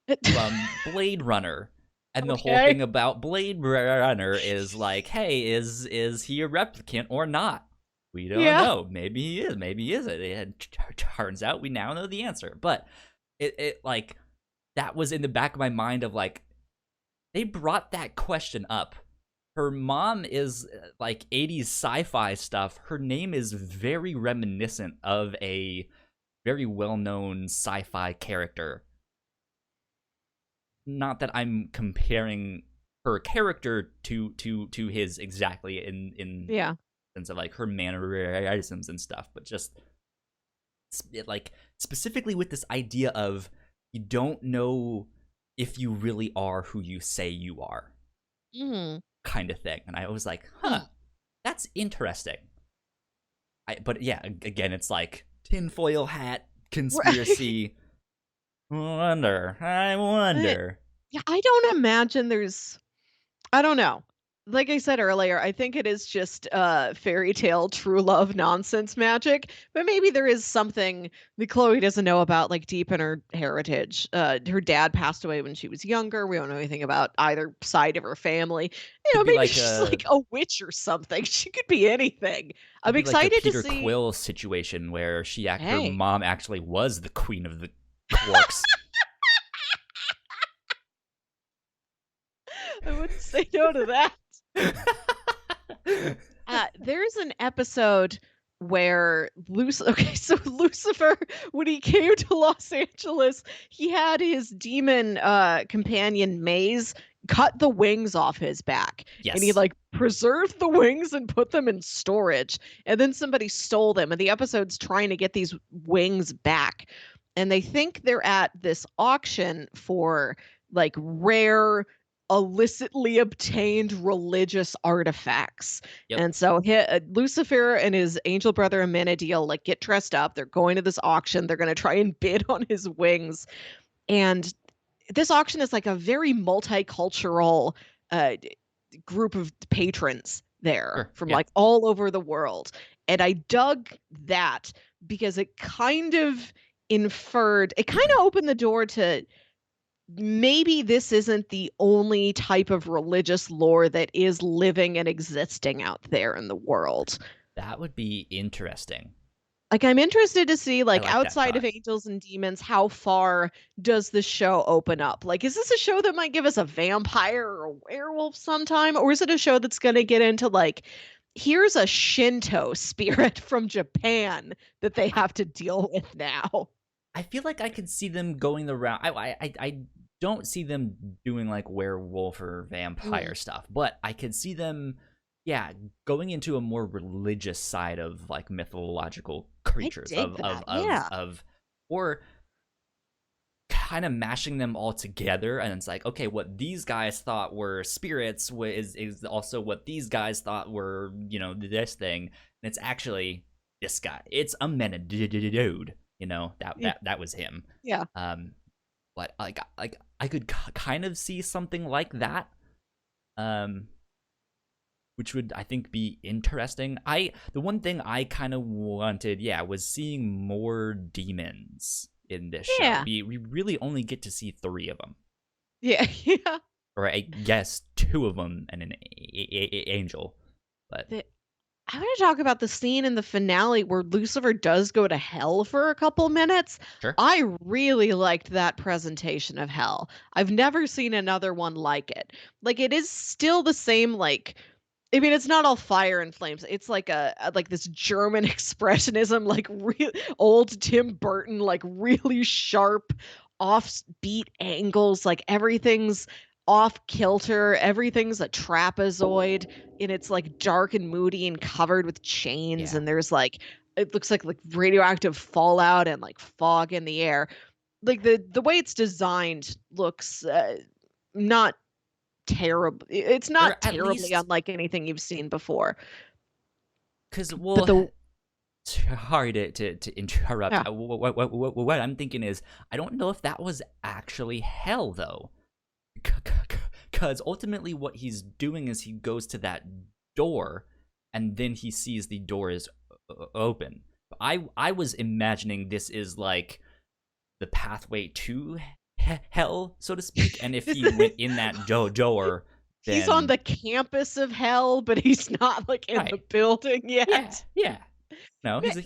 from Blade Runner. And the whole Okay. thing about Blade Runner is like, hey, is he a replicant or not? We don't Yeah. know. Maybe he is. Maybe he isn't. It turns out we now know the answer. But it like that was in the back of my mind of like they brought that question up. Her mom is like 80s sci-fi stuff. Her name is very reminiscent of a very well-known sci-fi character. Not that I'm comparing her character to his exactly in Yeah. sense of like her mannerisms and stuff, but just like specifically with this idea of you don't know if you really are who you say you are, Mhm. kind of thing. And I was like, huh, Hmm. that's interesting. But yeah, again, it's like tinfoil hat Right. conspiracy. I But, wonder. yeah, I don't imagine there's I don't know. Like I said earlier, I think it is just fairy tale true love nonsense magic, but maybe there is something that Chloe doesn't know about, like deep in her heritage. Her dad passed away when she was younger. We don't know anything about either side of her family. Could be Maybe like she's a like a witch or something. She could be anything. could I'm be like a excited to Peter see. Quill situation where her Hey, mom actually was the queen of the quarks. I wouldn't say no to that. There's an episode where okay, so Lucifer, when he came to Los Angeles, he had his demon companion Maze cut the wings off his back, and he Yes. like preserved the wings and put them in storage. And then somebody stole them, and the episode's trying to get these wings back. And they think they're at this auction for like rare illicitly obtained religious artifacts. Yep. And so Lucifer and his angel brother Amenadiel like get dressed up. They're going to this auction. They're going to try and bid on his wings. And this auction is like a very multicultural group of patrons there Sure. from Yeah. like all over the world. And I dug that because it kind of it kind of opened the door to maybe this isn't the only type of religious lore that is living and existing out there in the world. That would be interesting. Like I'm interested to see I like like that outside of thought. angels and demons how far does the show open up? Like is this a show that might give us a vampire or a werewolf sometime, or is it a show that's going to get into like here's a Shinto spirit from Japan that they I, have to deal with now? I feel like I could see them going the route. I don't see them doing like werewolf or Mm, vampire stuff, but I could see them, yeah, going into a more religious side of like mythological I creatures dig that. Yeah. or kind of mashing them all together, and it's like, okay, what these guys thought were spirits is also what these guys thought were, this thing, and it's actually this guy. It's a dude. That Yeah. that was him. Yeah. um but like I could kind of see something like that, um which would, I think, be interesting. The one thing I kind of wanted, yeah, was seeing more demons in this show. Yeah. We really only get to see 3 of them, Yeah. Yeah. or I guess 2 of them and an angel. But The I want to talk about the scene in the finale where Lucifer does go to hell for a couple minutes. sure. I really liked that presentation of hell. I've never seen another one like it. Like it is still the same like I mean it's not all fire and flames. It's like like this German expressionism like real old Tim Burton like really sharp offbeat angles like everything's off kilter, everything's a trapezoid and it's like dark and moody and covered with chains Yeah. and there's like it looks like radioactive fallout and like fog in the air. Like the way it's designed looks not terrible. It's Or not at terribly least, unlike anything you've seen before. because, But well, the sorry to interrupt. yeah. What I'm thinking is, I don't know if that was actually hell, though. because ultimately what he's doing is he goes to that door, and then he sees the door is open. I was imagining this is like the pathway to hell, so to speak, and if he went in that door, He's on then the campus of hell, but he's not like in the right, building yeah, yet. yeah. No, Maybe.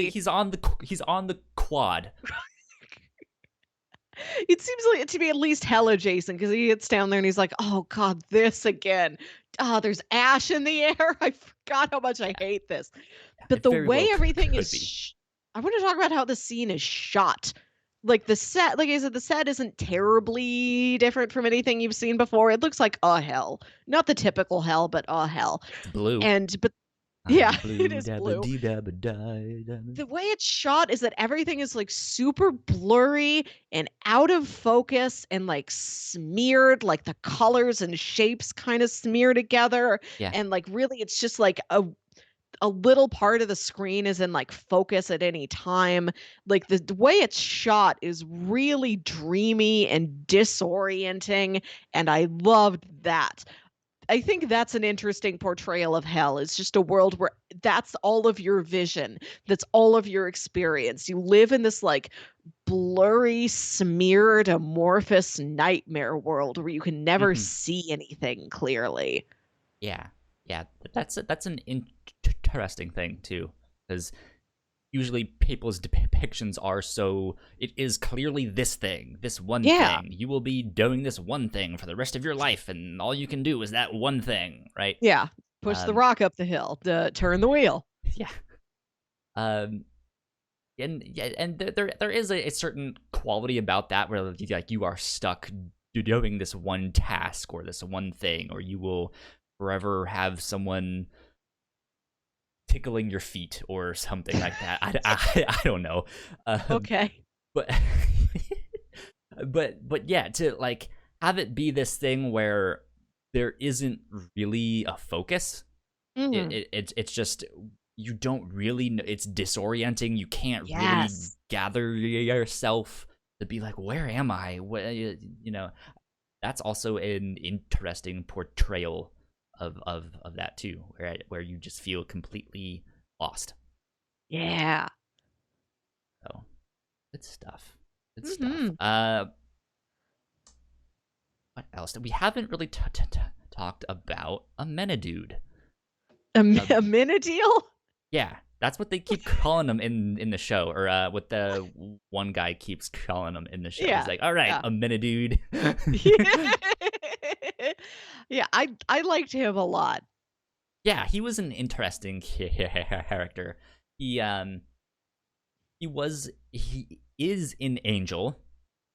he's on the quad. It seems like to be at least hell adjacent because he gets down there and he's like, "Oh God, this again. Oh, there's ash in the air. I forgot how much I Yeah, hate this." yeah, But it the very way well everything is, could be. I want to talk about how the scene is shot. Like the set, like I said, the set isn't terribly different from anything you've seen before. It looks like a hell, not the typical hell, but a hell. It's blue. But yeah, I'm it blue, is dabba blue. dee dabba die. The way it's shot is that everything is like super blurry and out of focus and like smeared, like the colors and shapes kind of smear together. Yeah. And like really it's just like a little part of the screen is in like focus at any time. Like the way it's shot is really dreamy and disorienting, and I loved that. I think that's an interesting portrayal of hell. It's just a world where that's all of your vision. That's all of your experience. You live in this like blurry, smeared, amorphous nightmare world where you can never Hmm. see anything clearly. Yeah. Yeah. That's an interesting thing too, because usually people's depictions are so it is clearly this thing, this one Yeah. thing. You will be doing this one thing for the rest of your life, and all you can do is that one thing, right? Yeah. Push the Um, rock up the hill, turn the wheel. yeah. Um, and yeah, and there is a certain quality about that where like you are stuck doing this one task or this one thing, or you will forever have someone tickling your feet or something like that. I don't know, Okay. but but yeah, to like have it be this thing where there isn't really a focus. Mhm. It's just you don't really know, it's disorienting. You can't really Yes. gather yourself to be like, where am I? What, you know, that's also an interesting portrayal of that too, where you just feel completely lost. Yeah. So good stuff. Good stuff. Mhm. What else? We haven't really talked about a Menadude. Uh, A minute deal? yeah, that's what they keep calling him in the show, or what the one guy keeps calling him in the show. He's Yeah. like, "All right, Yeah. a Menadude." Yeah, I liked him a lot. Yeah, he was an interesting character. He he is an angel.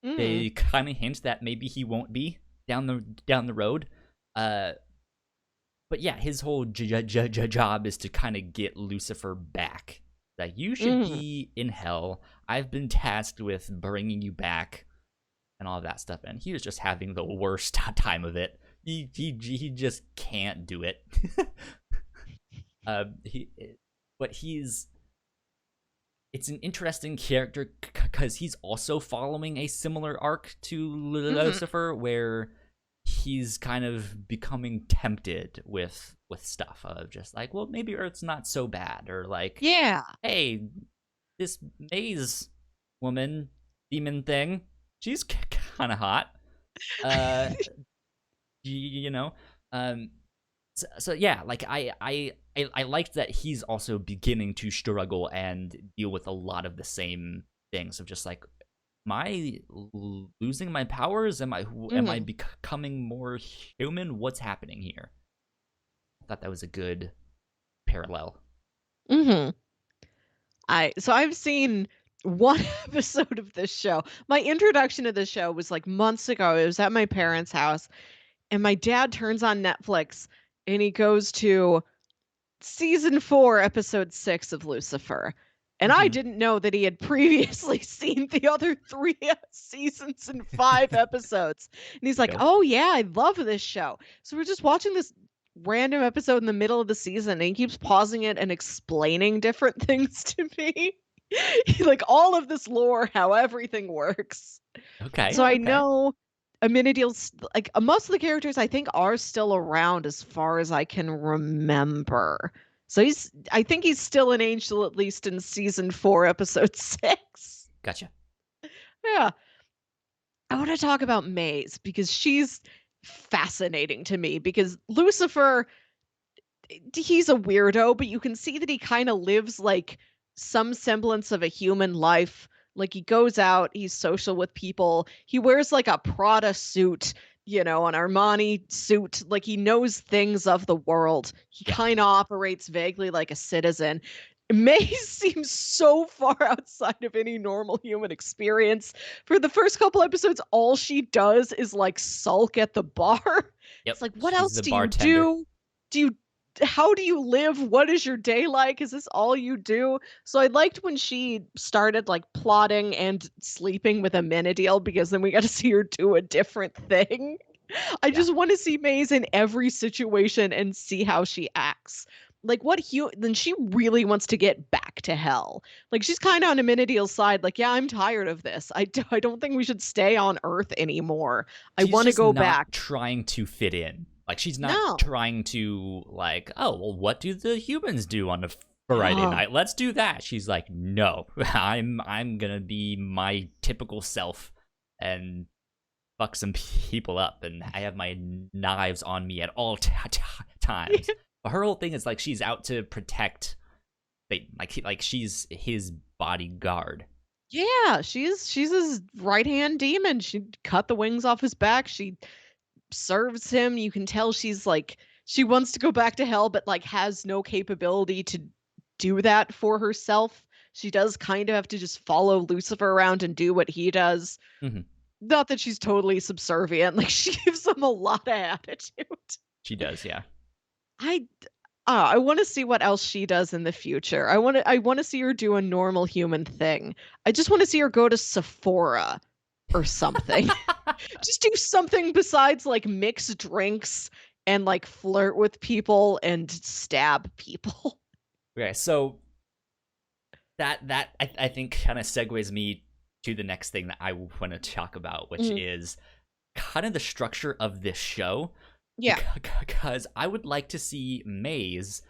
Mm, They kind of hint that maybe he won't be down the road. Uh, but yeah, his whole job is to kind of get Lucifer back. Like, you should mhm. be in hell. I've been tasked with bringing you back and all of that stuff. And he was just having the worst time of it. He just can't do it. He, but he's it's an interesting character because he's also following a similar arc to Mhm. Lucifer, where he's kind of becoming tempted with stuff of just like, well, maybe Earth's not so bad, or like, Yeah. hey, this maze woman demon thing, she's kind of hot. Uh, you know, um, so yeah, like I liked that he's also beginning to struggle and deal with a lot of the same things of just like, am I losing my powers? Am I Mhm. becoming more human? What's happening here? I thought that was a good parallel. Mhm. I've seen one episode of this show. My introduction to this show was like months ago. It was at my parents' house, and my dad turns on Netflix and he goes to season 4, episode 6 of Lucifer. And I Mm-hmm. didn't know that he had previously seen the other 3 seasons and 5 episodes. And he's like, Go. "Oh yeah, I love this show." So we're just watching this random episode in the middle of the season, and he keeps pausing it and explaining different things to me. Like all of this lore, how everything works. Okay. So I Okay. know Amenadiel's like most of the characters I think are still around as far as I can remember. So I think he's still an angel at least in season 4, episode 6. Gotcha. Yeah. I want to talk about Maze because she's fascinating to me because Lucifer, he's a weirdo, but you can see that he kind of lives like some semblance of a human life. Like he goes out, he's social with people. He wears like a Prada suit, an Armani suit. Like he knows things of the world. He Yeah. kind of operates vaguely like a citizen. May seems so far outside of any normal human experience. For the first couple episodes, all she does is like sulk at the bar. It's Yep. like, what She's else the do you bartender. do? Do you How do you live? What is your day like? Is this all you do? So I liked when she started like plotting and sleeping with Amenadiel because then we got to see her do a different thing. I Yeah. just want to see Maze in every situation and see how she acts. Like then she really wants to get back to hell. Like she's kind of on Amenadiel's side. Like, yeah, I'm tired of this. I don't think we should stay on Earth anymore. I She's want to just go not back. trying to fit in. Like she's not No. trying to like, oh, well, what do the humans do on a Friday Oh, night? Let's do that. She's like, no, I'm gonna be my typical self and fuck some people up, and I have my knives on me at all times. But her whole thing is like she's out to protect Satan. Like she's his bodyguard. yeah, she's his right-hand demon. She cut the wings off his back. She serves him. You can tell she's like she wants to go back to hell, but like has no capability to do that for herself. She does kind of have to just follow Lucifer around and do what he does. Mm-hmm. Not that she's totally subservient. Like she gives him a lot of attitude. She does, yeah. I I want to see what else she does in the future. I want to see her do a normal human thing. I just want to see her go to Sephora or something. Just do something besides like mix drinks and like flirt with people and stab people. Okay, so I think kind of segues me to the next thing that I want to talk about, which Mhm. is kind of the structure of this show. Yeah. Because I would like to see Maze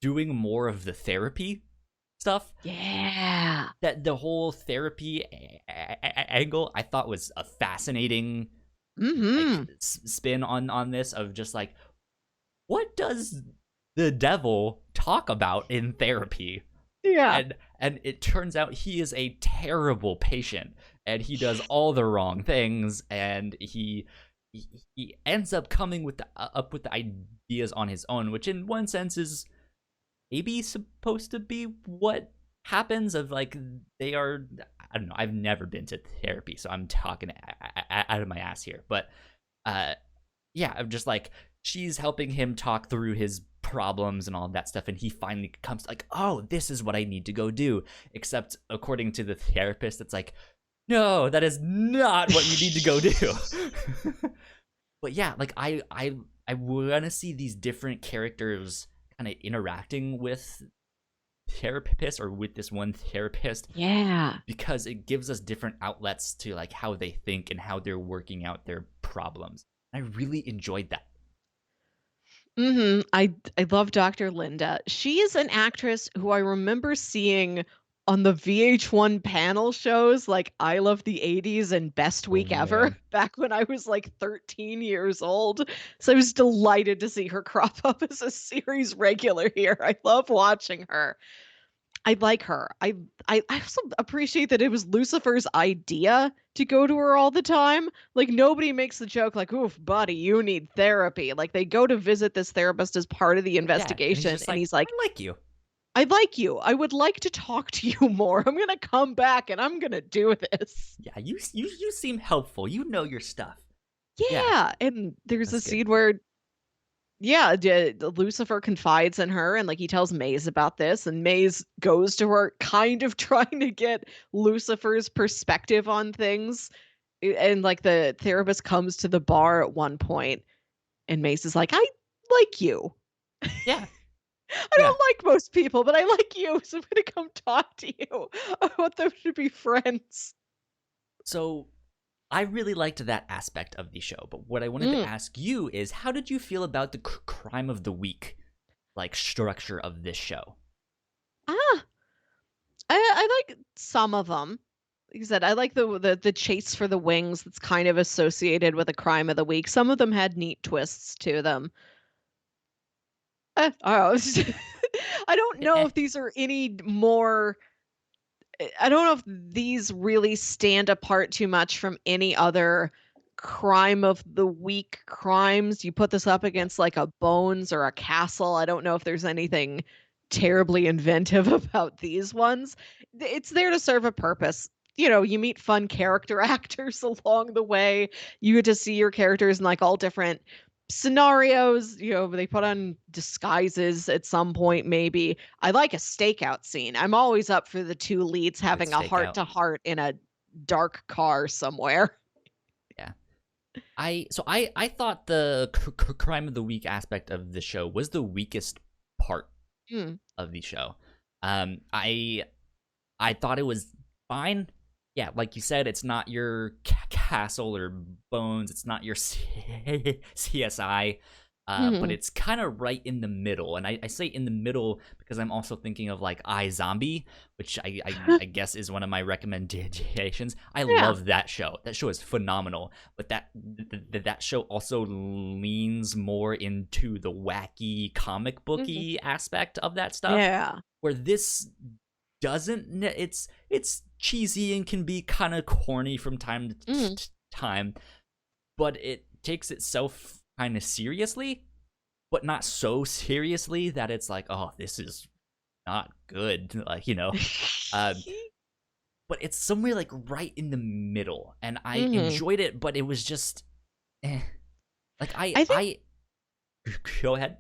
doing more of the therapy stuff. Yeah. That the whole therapy angle I thought was a fascinating like Mhm. spin on this of just like what does the devil talk about in therapy? Yeah. And it turns out he is a terrible patient and he does all the wrong things and he ends up coming with up with the ideas on his own, which in one sense is maybe supposed to be what happens of like they are. I don't know, I've never been to therapy, so I'm talking out of my ass here, but yeah, I'm just like she's helping him talk through his problems and all of that stuff, and he finally comes like, oh, this is what I need to go do, except according to the therapist it's like, no, that is not what you need to go do. But yeah, like I want to see these different characters kind of interacting with therapists or with this one therapist, Yeah. because it gives us different outlets to like how they think and how they're working out their problems. I really enjoyed that. I love Dr. Linda. She is an actress who I remember seeing on the VH1 panel shows like I Love the 80s and Best Oh Week Ever man. back when I was like 13 years old. So I was delighted to see her crop up as a series regular here. I love watching her. I like her. I also appreciate that it was Lucifer's idea to go to her all the time. Like nobody makes the joke like, "Oof, buddy, you need therapy." Like they go to visit this therapist as part of the Yeah, and he's investigation just and like, he's like, I like you. "I like you. I would like to talk to you more. I'm going to come back and I'm going to do this." Yeah, you seem helpful. You know your stuff. Yeah, Yeah, and there's a that's good. scene where yeah, Lucifer confides in her and like he tells Maze about this and Maze goes to her kind of trying to get Lucifer's perspective on things. And like the therapist comes to the bar at one point and Maze is like, "I like you. Yeah, I yeah. don't like most people, but I like you, so I'm going to come talk to you. I want them to be friends." So I really liked that aspect of the show, but what I wanted to Mm. ask you is, how did you feel about the crime of the week, like, structure of this show? Ah, I like some of them. Like I said, I like the chase for the wings that's kind of associated with a crime of the week. Some of them had neat twists to them. I don't know. I don't know Eh, if these are any more. I don't know if these really stand apart too much from any other crime of the week crimes. You put this up yep, against like a Bones or a Castle. I don't know if there's anything terribly inventive about these ones. It's there to serve a purpose. You know, you meet fun character actors along the way. You get to see your characters in like all different scenarios. You know, they put on disguises at some point, maybe. I like a stakeout scene. I'm always up for the two leads good having a heart stakeout. to heart in a dark car somewhere. Yeah. I thought the crime of the week aspect of the show was the weakest part Mm, of the show. I thought it was fine. Yeah, like you said, it's not your Castle or Bones. It's not your CSI, but mhm. it's kind of right in the middle. And I say in the middle because I'm also thinking of like iZombie, which I guess is one of my recommendations. I Yeah. love that show. That show is phenomenal. But that show also leans more into the wacky comic Mhm. booky aspect of that stuff, Yeah. where this doesn't. It's cheesy and can be kind of corny from time to Mhm. time, but it takes itself kind of seriously, but not so seriously that it's like, oh, this is not good, like, uh, but it's somewhere like right in the middle, and I Mhm. enjoyed it, but it was just, eh. Like, I think I go ahead.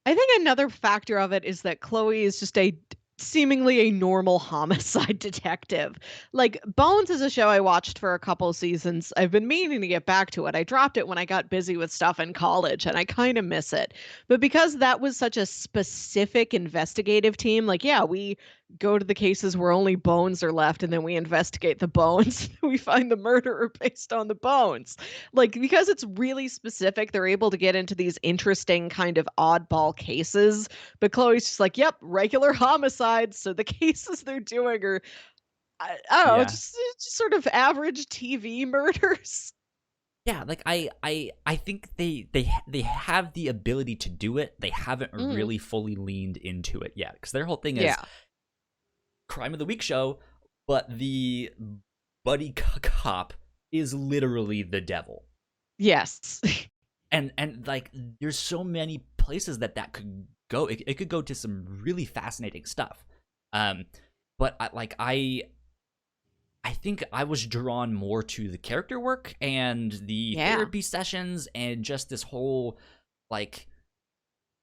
I think another factor of it is that Chloe is just a seemingly a normal homicide detective. Like Bones is a show I watched for a couple seasons. I've been meaning to get back to it. I dropped it when I got busy with stuff in college and I kind of miss it. But because that was such a specific investigative team, like yeah, we go to the cases where only bones are left and then we investigate the bones. We find the murderer based on the bones. Like because it's really specific, they're able to get into these interesting kind of oddball cases. But Chloe's just like, yep, regular homicides. So the cases they're doing are, I don't know, Yeah. just sort of average TV murders. Yeah, like I think they have the ability to do it. They haven't Mm, really fully leaned into it yet, because their whole thing is yeah. crime of the week show, but the buddy cop is literally the devil. Yes. And like, there's so many places that could go. It could go to some really fascinating stuff. Um, but I think I was drawn more to the character work and the Yeah. therapy sessions and just this whole, like,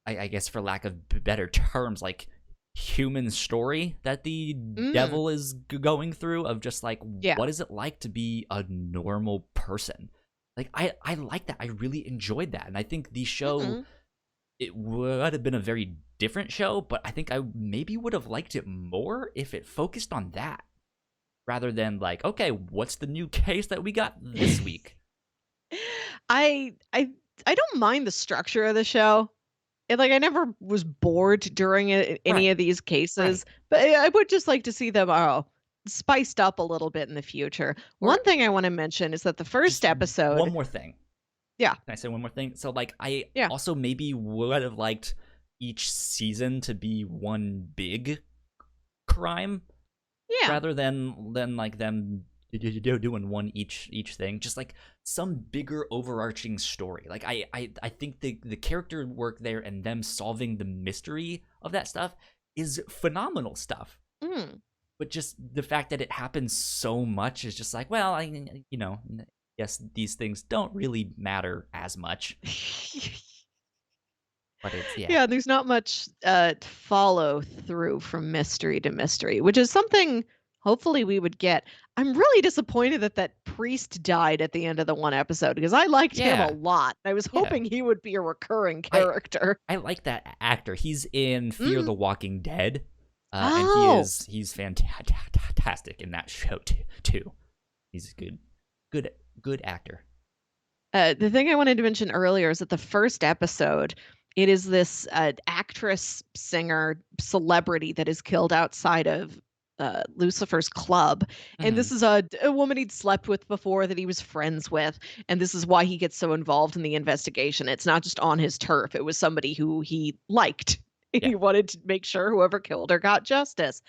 I guess for lack of better terms, like, human story that the Mm, devil is going through, of just like, yeah. what is it like to be a normal person? Like, I like that. I really enjoyed that. And I think the show, Mm-mm. it would have been a very different show, but I think I maybe would have liked it more if it focused on that, rather than like, okay, what's the new case that we got this week? I I I don't mind the structure of the show. And, like, I never was bored during any Right, of these right. cases, but I would just like to see them, spiced up a little bit in the future. Or One thing I wanna mention is that the first just one episode. more thing. Yeah, Can I say one more thing? So, like, I yeah, also maybe would have liked each season to be one big crime, yeah, rather than like them doing one each thing. Just like some bigger overarching story. Like, I think the character work there and them solving the mystery of that stuff is phenomenal stuff. mm. But just the fact that it happens so much is just like, well, yes, these things don't really matter as much, but it's, yeah. Yeah, there's not much, follow through from mystery to mystery, which is something hopefully we would get. I'm really disappointed that that priest died at the end of the one episode because I liked him a Yeah, lot. I was yeah. hoping he would be a recurring I character. I like that actor. He's in Fear Mm. the Walking Dead, and Oh. he's fantastic in that show too. He's a good good actor. The thing I wanted to mention earlier is that the first episode, it is this actress, singer, celebrity that is killed outside of Lucifer's club. And Hmm. this is a woman he'd slept with before that he was friends with. And this is why he gets so involved in the investigation. It's not just on his turf, it was somebody who he liked. Yeah. He wanted to make sure whoever killed her got justice.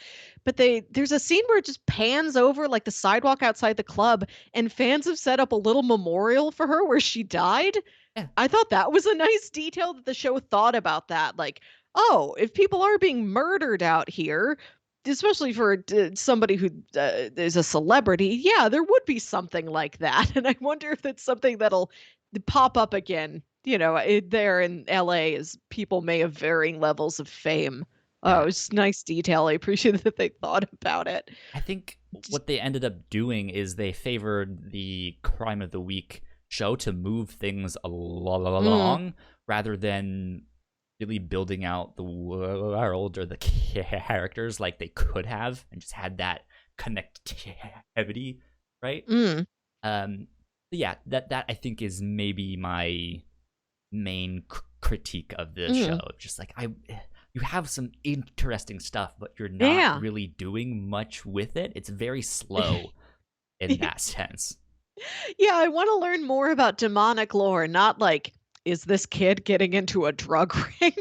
But there's a scene where it just pans over like the sidewalk outside the club, and fans have set up a little memorial for her where she died. Yeah. I thought that was a nice detail that the show thought about that. Like, oh, if people are being murdered out here, especially for somebody who is a celebrity, yeah, there would be something like that. And I wonder if that's something that'll pop up again, there in LA, as people may have varying levels of fame. Oh, Yeah. it's nice detail. I appreciate that they thought about it. I think what they ended up doing is they favored the Crime of the Week show to move things Mm, along rather than really building out the world or the characters like they could have and just had that connectivity, right? mm, Um, yeah, that I think is maybe my main critique of this show. mm. Just like you have some interesting stuff, but you're not Yeah. really doing much with it. It's very slow in that sense. Yeah, I want to learn more about demonic lore, not like, is this kid getting into a drug ring?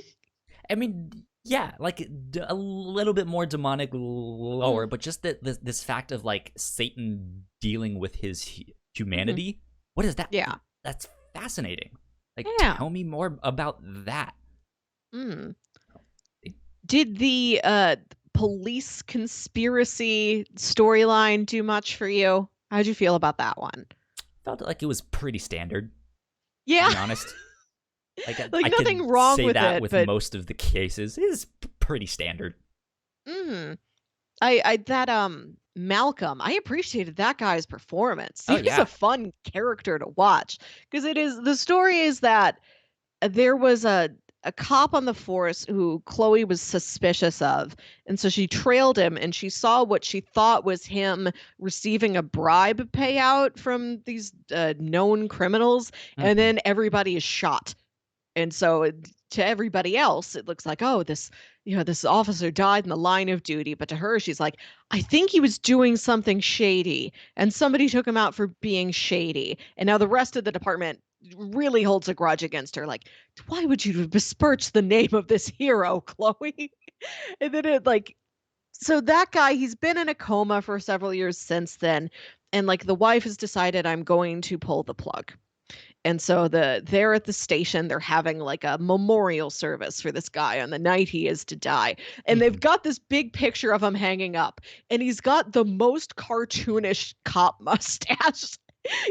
I mean, yeah, like a little bit more demonic lore, Mm, but just that this fact of like Satan dealing with his mhm. humanity. What is that? Yeah. That's fascinating. Like, Yeah. tell me more about that. Mm. Did the police conspiracy storyline do much for you? How'd you feel about that one? Felt like it was pretty standard, to Yeah. be honest. Like Like I nothing could wrong say with that it, with but most of the cases. It is pretty standard. mm, I that Malcolm, I appreciated that guy's performance. Oh He was a yeah. fun character to watch because it is the story is that there was a cop on the force who Chloe was suspicious of, and so she trailed him and she saw what she thought was him receiving a bribe payout from these known criminals, and Hmm. then everybody is shot. And so to everybody else, it looks like, oh, this officer died in the line of duty. But to her, she's like, I think he was doing something shady and somebody took him out for being shady. And now the rest of the department really holds a grudge against her. Like, why would you besmirch the name of this hero, Chloe? And then so that guy, he's been in a coma for several years since then. And like the wife has decided, I'm going to pull the plug. And so they're at the station, they're having like a memorial service for this guy on the night he is to die. And they've Hmm. got this big picture of him hanging up, and he's got the most cartoonish cop mustache.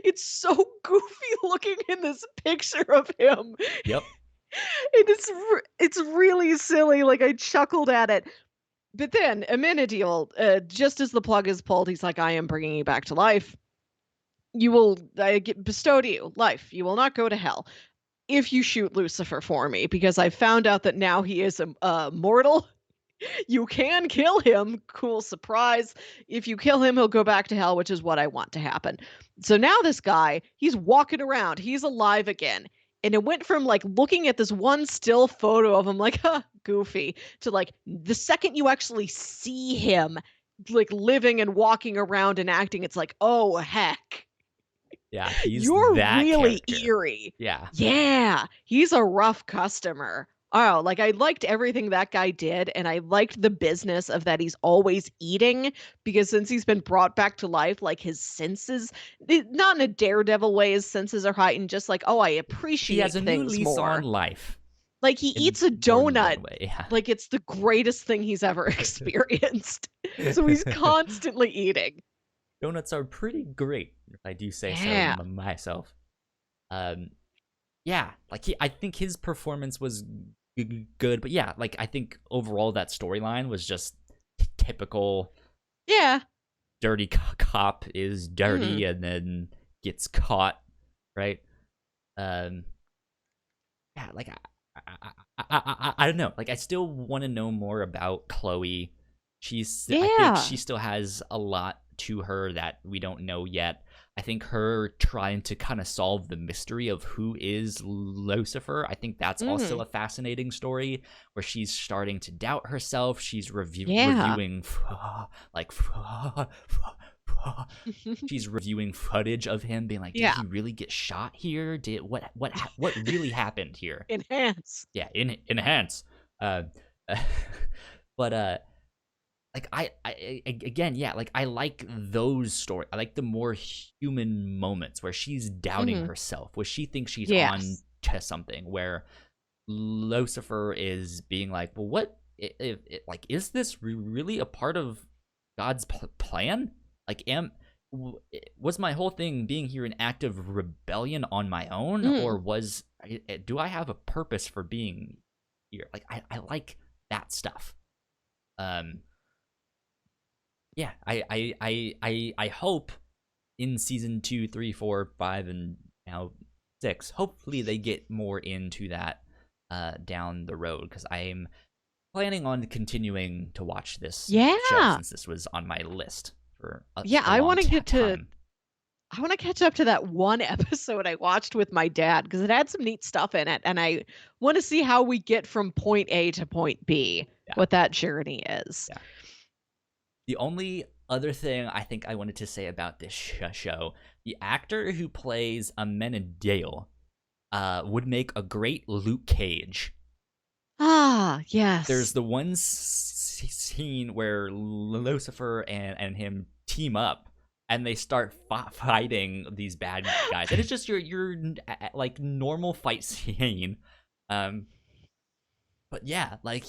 It's so goofy looking in this picture of him. Yep. It's really silly. Like I chuckled at it. But then Amenadiel, just as the plug is pulled, he's like, I am bringing you back to life. You will bestow to you life. You will not go to hell if you shoot Lucifer for me, because I found out that now he is mortal. You can kill him. Cool surprise. If you kill him, he'll go back to hell, which is what I want to happen. So now this guy, he's walking around. He's alive again. And it went from like looking at this one still photo of him, like, huh, goofy, to like the second you actually see him, like living and walking around and acting, it's like, oh, heck. Yeah, he's You're that really character. eerie. Yeah. Yeah, he's a rough customer. Oh, like I liked everything that guy did, and I liked the business of that he's always eating because since he's been brought back to life, like his senses, not in a daredevil way, his senses are heightened, just like, oh, I He has appreciate a new things lease on more. life Like he in eats a more than donut one way. Yeah. like it's the greatest thing he's ever experienced. So he's constantly eating. Donuts are pretty great, if I do say so Yeah. myself. Um, yeah, like I think his performance was good, but yeah, like I think overall that storyline was just typical. Yeah. Dirty cop is Mhm. dirty and then gets caught, right? Um, yeah, like I don't know. Like I still want to know more about Chloe. I think Yeah. she still has a lot to her that we don't know yet. I think her trying to kind of solve the mystery of who is Lucifer, I think that's also Mhm. a fascinating story where she's starting to doubt herself. She's Yeah. reviewing like she's reviewing footage of him being like, did Yeah. he really get shot here? Did what really happened here? Enhance. Yeah, in hands. Uh, but like again, yeah, like I like those stories. I like the more human moments where she's doubting Mhm. herself, where she thinks she's on Yes. to something, where Lucifer is being like, well, what like is this really a part of God's plan? Like, was my whole thing being here an act of rebellion on my own, Mm. or do I have a purpose for being here? Like, I like that stuff. Um, yeah, I hope in season 2, 3, 4, 5, and now 6, hopefully they get more into that down the road, because I'm planning on continuing to watch this show Yeah. since this was on my list for Yeah, a I long wanna get to time. I wanna catch up to that one episode I watched with my dad because it had some neat stuff in it, and I wanna see how we get from point A to point B, Yeah, what that journey is. yeah. The only other thing I think I wanted to say about this show, the actor who plays Amenadiel would make a great Luke Cage. Ah, There's yes. the one scene where Lucifer and him team up and they start fighting these bad guys, and it's just your like normal fight scene. Um, but yeah, like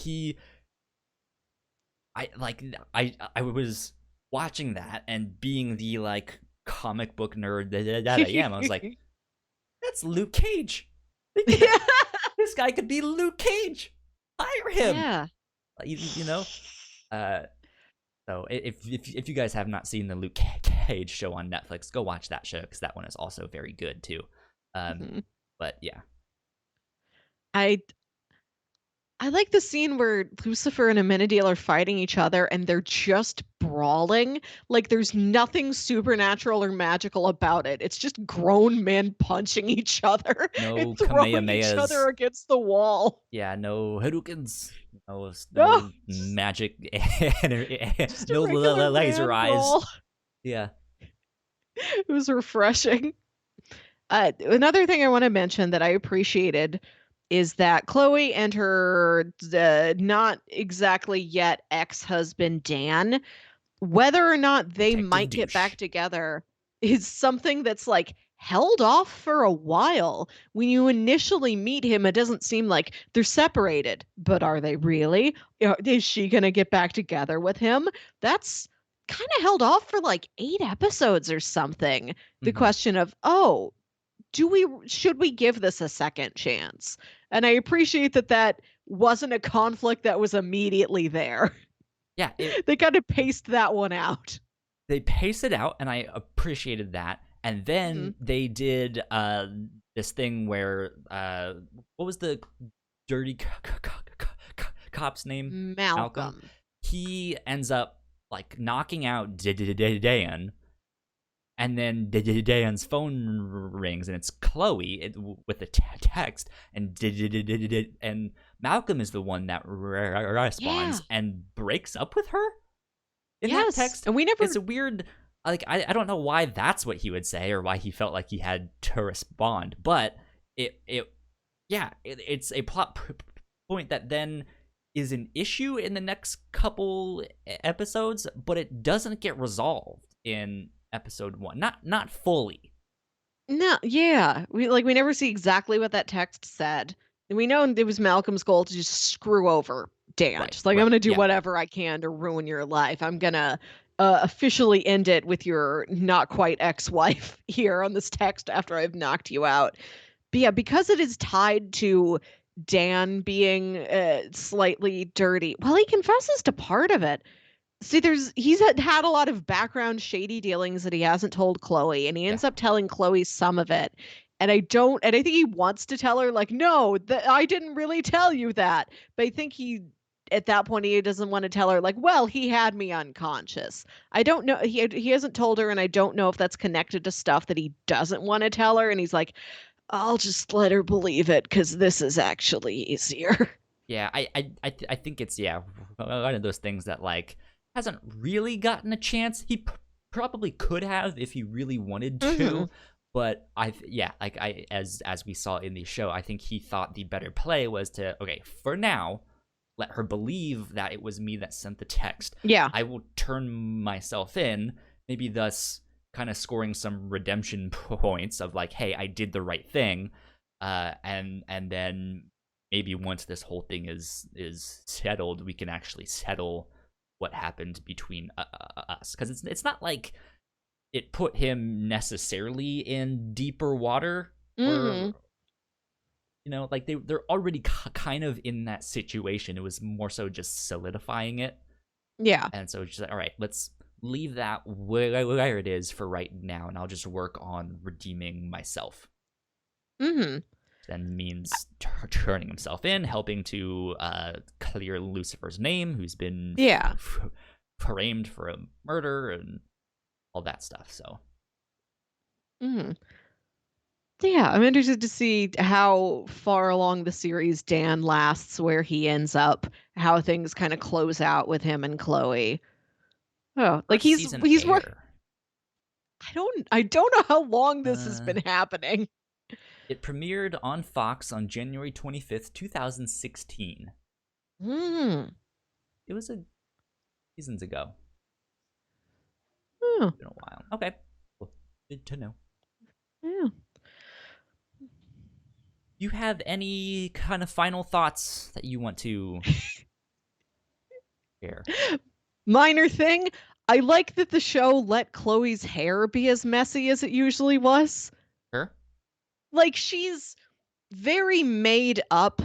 I was watching that and being the like comic book nerd that I am, I was like, that's Luke Cage. They could Yeah. this guy could be Luke Cage. Hire him. Yeah. You know. Uh, So if you guys have not seen the Luke Cage show on Netflix, go watch that show because that one is also very good too. Um, Mhm. but yeah, I I like the scene where Lucifer and Amenadiel are fighting each other and they're just brawling. Like there's nothing supernatural or magical about it. It's just grown men punching each other and no throwing each other Kamehamehas. against the wall. Yeah, no Hadoukens. No, No, no magic. just a No regular laser man eyes. brawl. Yeah, It was refreshing. Another thing I want to mention that I appreciated is that Chloe and her not exactly yet ex-husband Dan, whether or not they detective might get douche. back together is something that's like held off for a while. When you initially meet him, it doesn't seem like they're separated, but are they really? Is she going to get back together with him? That's kind of held off for like 8 episodes or something. The Mm-hmm. question of, oh, should we give this a second chance? And I appreciate that that wasn't a conflict that was immediately there. Yeah, They kind of paced that one out. they paced it out, and I appreciated that. And Mhm. then they did this thing where what was the dirty cop's name? Malcolm. Malcolm. He ends up like knocking out Dan, and then Dan's phone rings, and it's Chloe with a text, and Malcolm is the one that Yeah. responds and breaks up with her in that Yes. text. And we It's never a weird, like, I don't know why that's what he would say or why he felt like he had to respond, but it yeah, it's a plot point that then is an issue in the next couple episodes, but it doesn't get resolved in episode 1, not fully. No, yeah. We never see exactly what that text said. And we know it was Malcolm's goal to just screw over Dan. Right, Just like I'm right, gonna do yeah. whatever I can to ruin your life. I'm gonna officially end it with your not quite ex-wife here on this text after I've knocked you out. But yeah, because it is tied to Dan being slightly dirty. Well, he confesses to part of it. See, he's had a lot of background shady dealings that he hasn't told Chloe, and he Yeah. ends up telling Chloe some of it. And I think he wants to tell her, like, no, I didn't really tell you that. But I think he at that point he doesn't want to tell her, like, well, he had me unconscious. I don't know, he hasn't told her, and I don't know if that's connected to stuff that he doesn't want to tell her, and he's like, I'll just let her believe it because this is actually easier. Yeah, I think it's, yeah, one of those things that, like, hasn't really gotten a chance. He probably could have if he really wanted to, but yeah, like, as we saw in the show, I think he thought the better play was to, okay, for now, let her believe that it was me that sent the text. Yeah. I will turn myself in, maybe thus kind of scoring some redemption points of, like, hey, I did the right thing, and then maybe once this whole thing is settled, we can actually settle what happened between us, because it's not like it put him necessarily in deeper water, or like they're already kind of in that situation. It was more so just solidifying it. Yeah. And so it's just like, all right, let's leave that where it is for right now, and I'll just work on redeeming myself. Then means turning himself in, helping to clear Lucifer's name, who's been Yeah. framed for a murder and all that stuff. So yeah, I'm interested to see how far along the series Dan lasts, where he ends up, how things kind of close out with him and Chloe. Oh, like first season he's work. air. I don't know how long this has been happening. It premiered on Fox on January 25th, 2016. It was seasons ago. It's been a while. Okay. Well, good to know. Yeah. You have any kind of final thoughts that you want to share? Minor thing. I like that the show let Chloe's hair be as messy as it usually was. Sure. Like, she's very made up,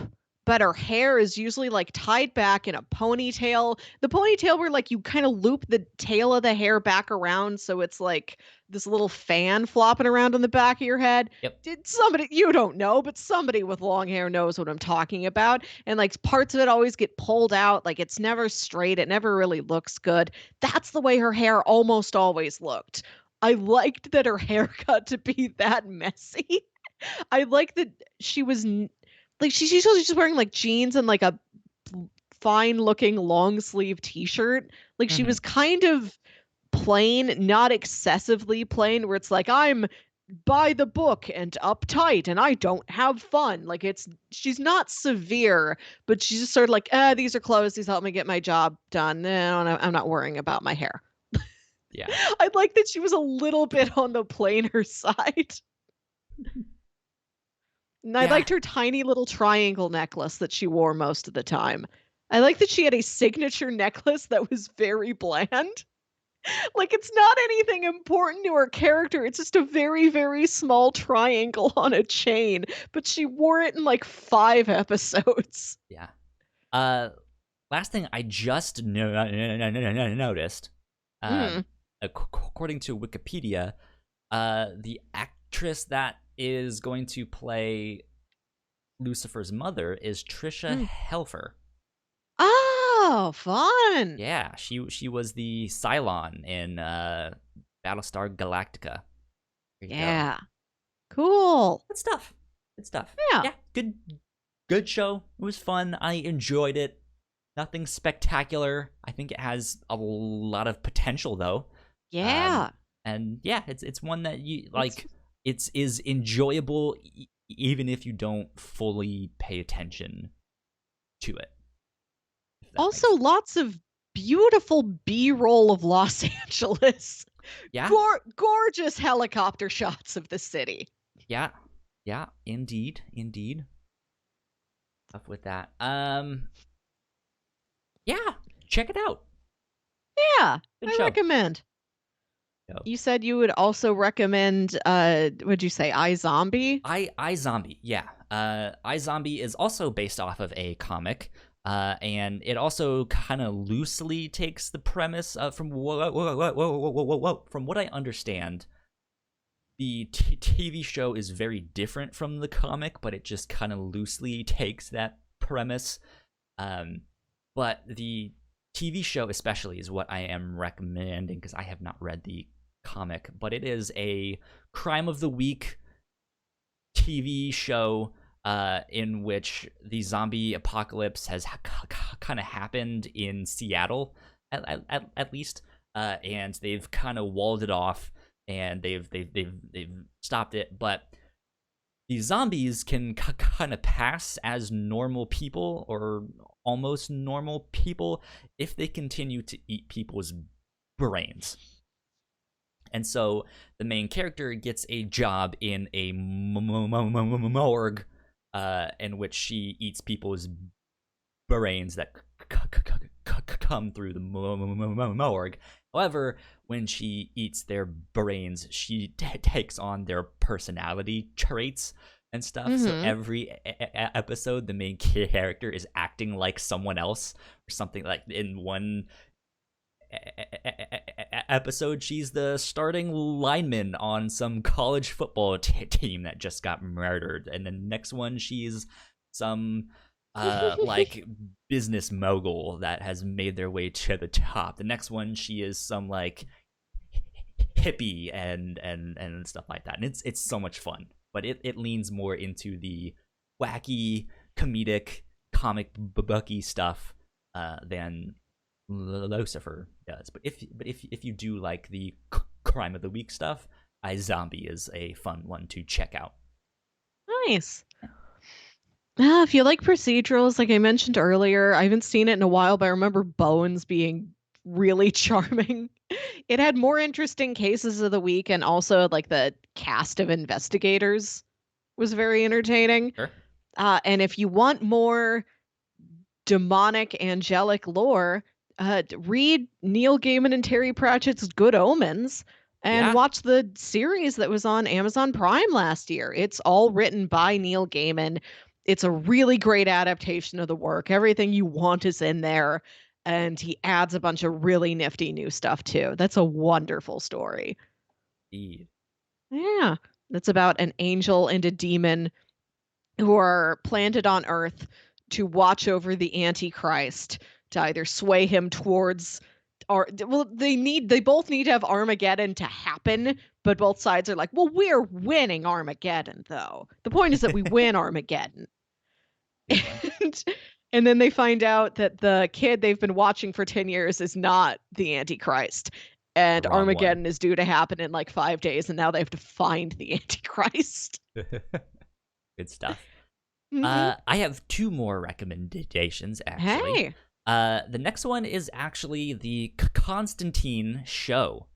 but her hair is usually like tied back in a ponytail. The ponytail where like you kind of loop the tail of the hair back around, so it's like this little fan flopping around on the back of your head. Yep. Did somebody, you don't know, but somebody with long hair knows what I'm talking about. And like parts of it always get pulled out, like it's never straight, it never really looks good. That's the way her hair almost always looked. I liked that her hair got to be that messy. I like that she was like she's usually just wearing like jeans and like a fine looking long sleeve t-shirt. Like she was kind of plain, not excessively plain, where it's like, I'm by the book and uptight and I don't have fun. Like she's not severe, but she's just sort of like, these are clothes, these help me get my job done. I'm not worrying about my hair. Yeah. I like that she was a little bit on the plainer side. And I liked her tiny little triangle necklace that she wore most of the time. I like that she had a signature necklace that was very bland. Like, it's not anything important to her character. It's just a very, very small triangle on a chain, but she wore it in like 5 episodes. Yeah. Last thing I just noticed, according to Wikipedia, the actress that is going to play Lucifer's mother is Trisha Helfer. Oh, fun. Yeah, she was the Cylon in Battlestar Galactica. Yeah. Cool. Good stuff. Good stuff. Yeah. Yeah, good show. It was fun. I enjoyed it. Nothing spectacular. I think it has a lot of potential though. Yeah. And yeah, it's one that you like. Is enjoyable even if you don't fully pay attention to it. Also, lots of beautiful B-roll of Los Angeles. Yeah. Gorgeous helicopter shots of the city. Yeah. Yeah, indeed. Stuff with that. Yeah, check it out. Yeah, Good I show. recommend. You said you would also recommend, would you say iZombie? iZombie, yeah. iZombie is also based off of a comic, and it also kind of loosely takes the premise from what I understand. The TV show is very different from the comic, but it just kind of loosely takes that premise. But But the TV show especially is what I am recommending because I have not read the comic, but it is a crime of the week TV show in which the zombie apocalypse has kind of happened in Seattle, at least, and they've kind of walled it off and they've stopped it, but the zombies can kind of pass as normal people or almost normal people if they continue to eat people's brains. And so the main character gets a job in a morgue in which she eats people's brains that come through the morgue. However, when she eats their brains, she takes on their personality traits and stuff. So every episode, the main character is acting like someone else or something. Like in one episode, she's the starting lineman on some college football team that just got murdered, and the next one she's some like business mogul that has made their way to the top. The next one she is some like hippie and stuff like that, and it's so much fun. But it leans more into the wacky comedic comic booky stuff than Lucifer does. But if you do like the crime of the week stuff, iZombie is a fun one to check out. Nice. If you like procedurals, like I mentioned earlier, I haven't seen it in a while, but I remember Bones being really charming. It had more interesting cases of the week, and also like the cast of investigators was very entertaining. Sure. And if you want more demonic angelic lore, read Neil Gaiman and Terry Pratchett's Good Omens and watch the series that was on Amazon Prime last year. It's all written by Neil Gaiman. It's a really great adaptation of the work. Everything you want is in there, and he adds a bunch of really nifty new stuff too. That's a wonderful story. Indeed. Yeah. That's about an angel and a demon who are planted on Earth to watch over the Antichrist, to either sway him towards, or well, they both need to have Armageddon to happen, but both sides are like, well, we're winning Armageddon though. The point is that we win Armageddon. And then they find out that the kid they've been watching for 10 years is not the Antichrist. And Armageddon is due to happen in like 5 days, and now they have to find the Antichrist. Good stuff. I have 2 more recommendations, actually. Hey. The next one is actually the Constantine show.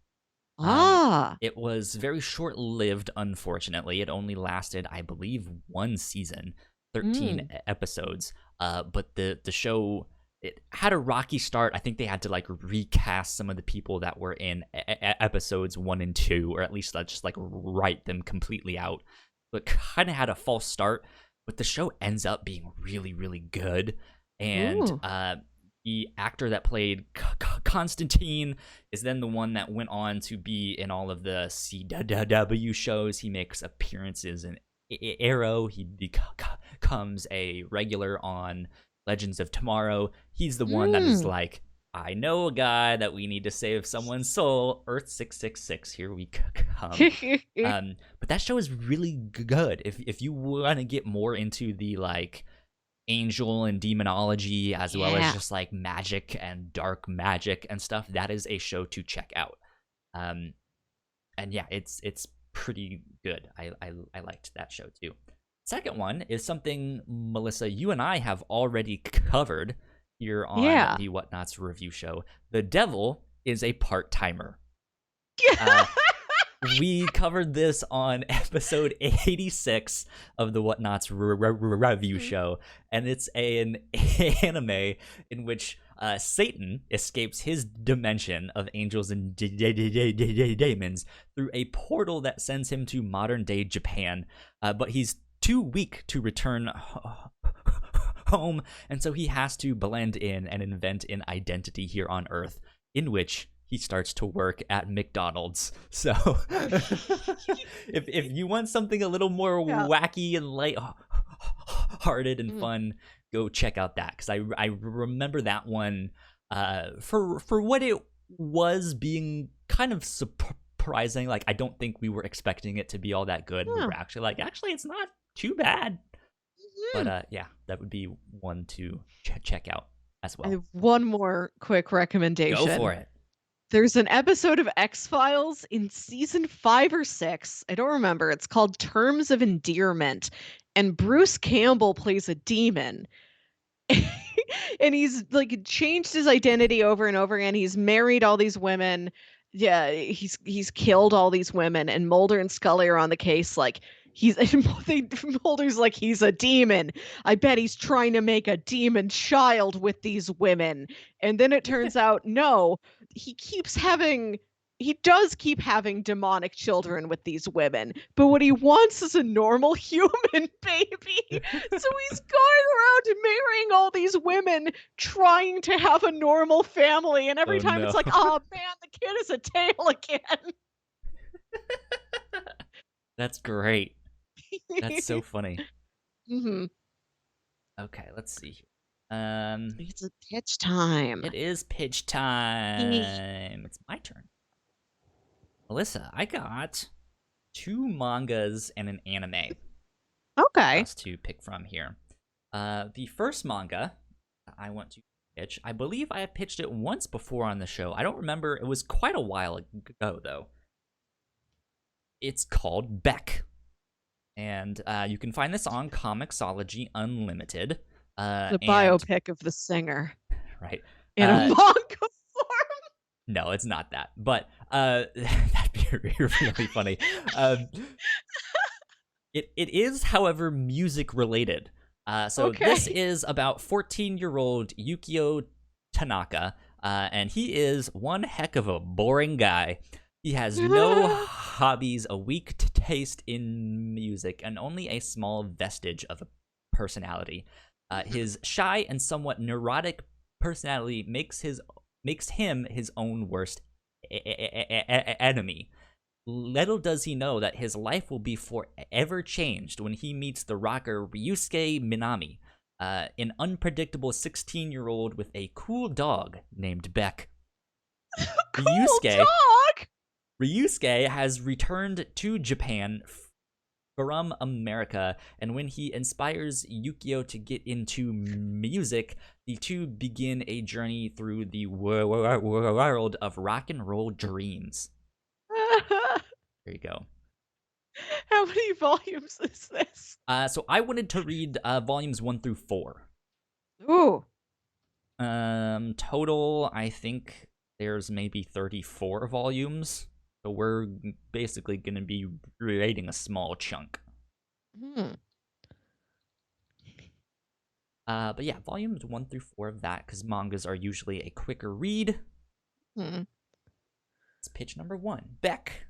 It was very short-lived, unfortunately. It only lasted, I believe, 1 season, 13 episodes. But the show, it had a rocky start. I think they had to like recast some of the people that were in episodes 1 and 2, or at least just like write them completely out. But kind of had a false start. But the show ends up being really, really good. And the actor that played Constantine is then the one that went on to be in all of the CW shows. He makes appearances in Arrow. He becomes a regular on Legends of Tomorrow. He's the one that is like, I know a guy that we need to save someone's soul. Earth 666, here we come. But that show is really good. If you want to get more into the like angel and demonology, as well as just like magic and dark magic and stuff, that is a show to check out. And yeah, it's pretty good. I liked that show too. Second one is something, Melissa, you and I have already covered here on the Whatnauts review show. The devil is a part-timer. We covered this on episode 86 of the Whatnauts review show, and it's an anime in which Satan escapes his dimension of angels and demons through a portal that sends him to modern-day Japan, but he's too weak to return home, and so he has to blend in and invent an identity here on Earth, in which he starts to work at McDonald's. So if you want something a little more wacky and light-hearted and fun, go check out that, because I remember that one for what it was, being kind of surprising. Like, I don't think we were expecting it to be all that good. We Yeah. were actually like, actually, it's not too bad. Mhm. But yeah, that would be one to check out as I well. have one more quick Go for recommendation. it. There's an episode of X-Files in season 5 or 6. I don't remember. It's called Terms of Endearment, and Bruce Campbell plays a demon. And he's like changed his identity over and over again. He's married all these women. Yeah, he's killed all these women, and Mulder and Scully are on the case like he's Mulder's like he's a demon. I bet he's trying to make a demon child with these women. And then it turns out no, he does keep having demonic children with these women, but what he wants is a normal human baby. So he's going around marrying all these women, trying to have a normal family, and every Oh time it's no. like, oh man, the kid is a tail again. That's great. That's so funny. Hmm. Okay, let's see here. It's a pitch time. It is pitch time. It's my turn. Melissa, I got 2 mangas and an anime for Okay. us to pick from here. The first manga I want to pitch, I believe I have pitched it once before on the show. I don't remember. It was quite a while ago, though. It's called Beck. And you can find this on Comixology Unlimited. The And biopic of the singer right. in a manga form. No, it's not that. But that'd be really funny. It is, however, music related. So this Okay. is about 14-year-old Yukio Tanaka, and he is one heck of a boring guy. He has no hobbies, a weak taste in music, and only a small vestige of a personality. His shy and somewhat neurotic personality makes him his own worst enemy. Little does he know that his life will be forever changed when he meets the rocker Ryusuke Minami, an unpredictable 16-year-old with a cool dog named Beck. Cool dog. Ryusuke has returned to Japan from America, and when he inspires Yukio to get into music, the two begin a journey through the world of rock and roll dreams. There you go. How many volumes is this? So I wanted to read volumes 1 through 4. Ooh. Total, I think there's maybe 34 volumes. So we're basically going to be reading a small chunk. But yeah, volumes 1 through 4 of that, because mangas are usually a quicker read. It's pitch number 1. Beck.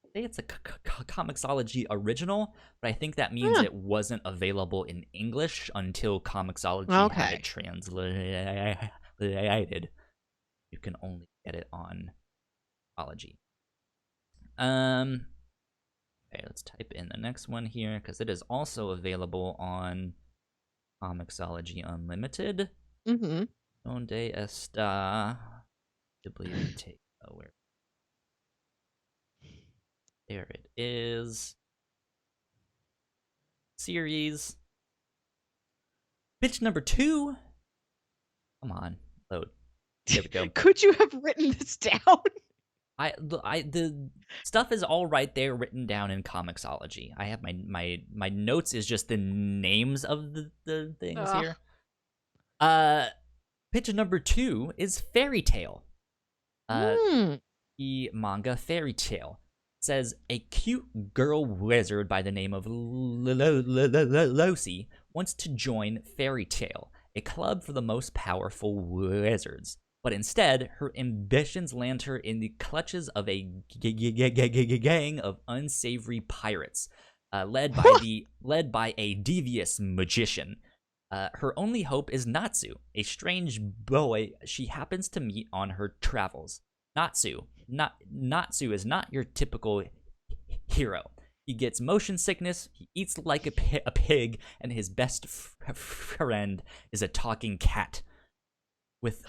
I say it's a Comixology original, but I think that means it wasn't available in English until Comixology had it translated. You can only get it on Comixology. Okay, let's type in the next one here, because it is also available on Comixology Unlimited. Donde está biblioteca? Where? There it is. Series. Pitch number 2. Come on, load. There we go. Could you have written this down? The stuff is all right there, written down in Comixology. I have my notes is just the names of the things here. Pitch number 2 is Fairy Tale. The manga Fairy Tale says a cute girl wizard by the name of Lucy wants to join Fairy Tale, a club for the most powerful wizards. But instead, her ambitions land her in the clutches of a gang of unsavory pirates, led by a devious magician. Her only hope is Natsu, a strange boy she happens to meet on her travels. Natsu is not your typical hero. He gets motion sickness. He eats like a pig, and his best friend is a talking cat. With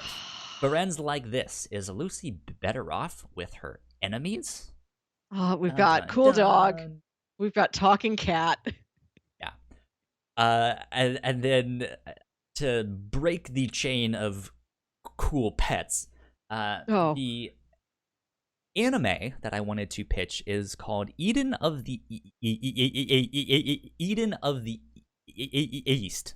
friends like this, is Lucy better off with her enemies? We've Dun, got dun, cool dog. dun. We've got talking cat. Yeah. And then to break the chain of cool pets, Oh. the anime that I wanted to pitch is called Eden of the Eden of the East.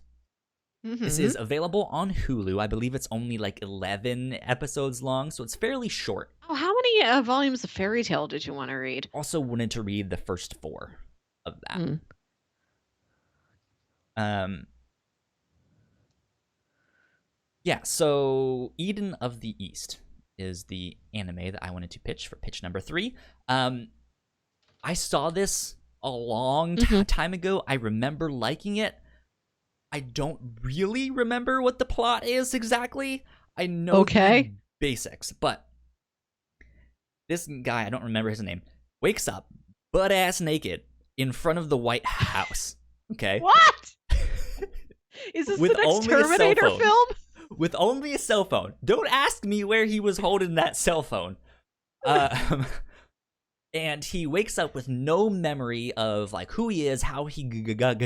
This Mm-hmm. is available on Hulu. I believe it's only like 11 episodes long, so it's fairly short. Oh, how many volumes of Fairy Tale did you want to read? Also wanted to read the first 4 of that. Mm. Um yeah, so Eden of the East is the anime that I wanted to pitch for pitch number 3. I saw this a long Mm-hmm. time ago. I remember liking it. I don't really remember what the plot is exactly. I know the Okay. basics, but this guy, I don't remember his name, wakes up butt ass naked in front of the White House. Okay? What? Is this With the next only a cell Terminator phone. film? With only a cell phone. Don't ask me where he was holding that cell phone. And he wakes up with no memory of like who he is, how he got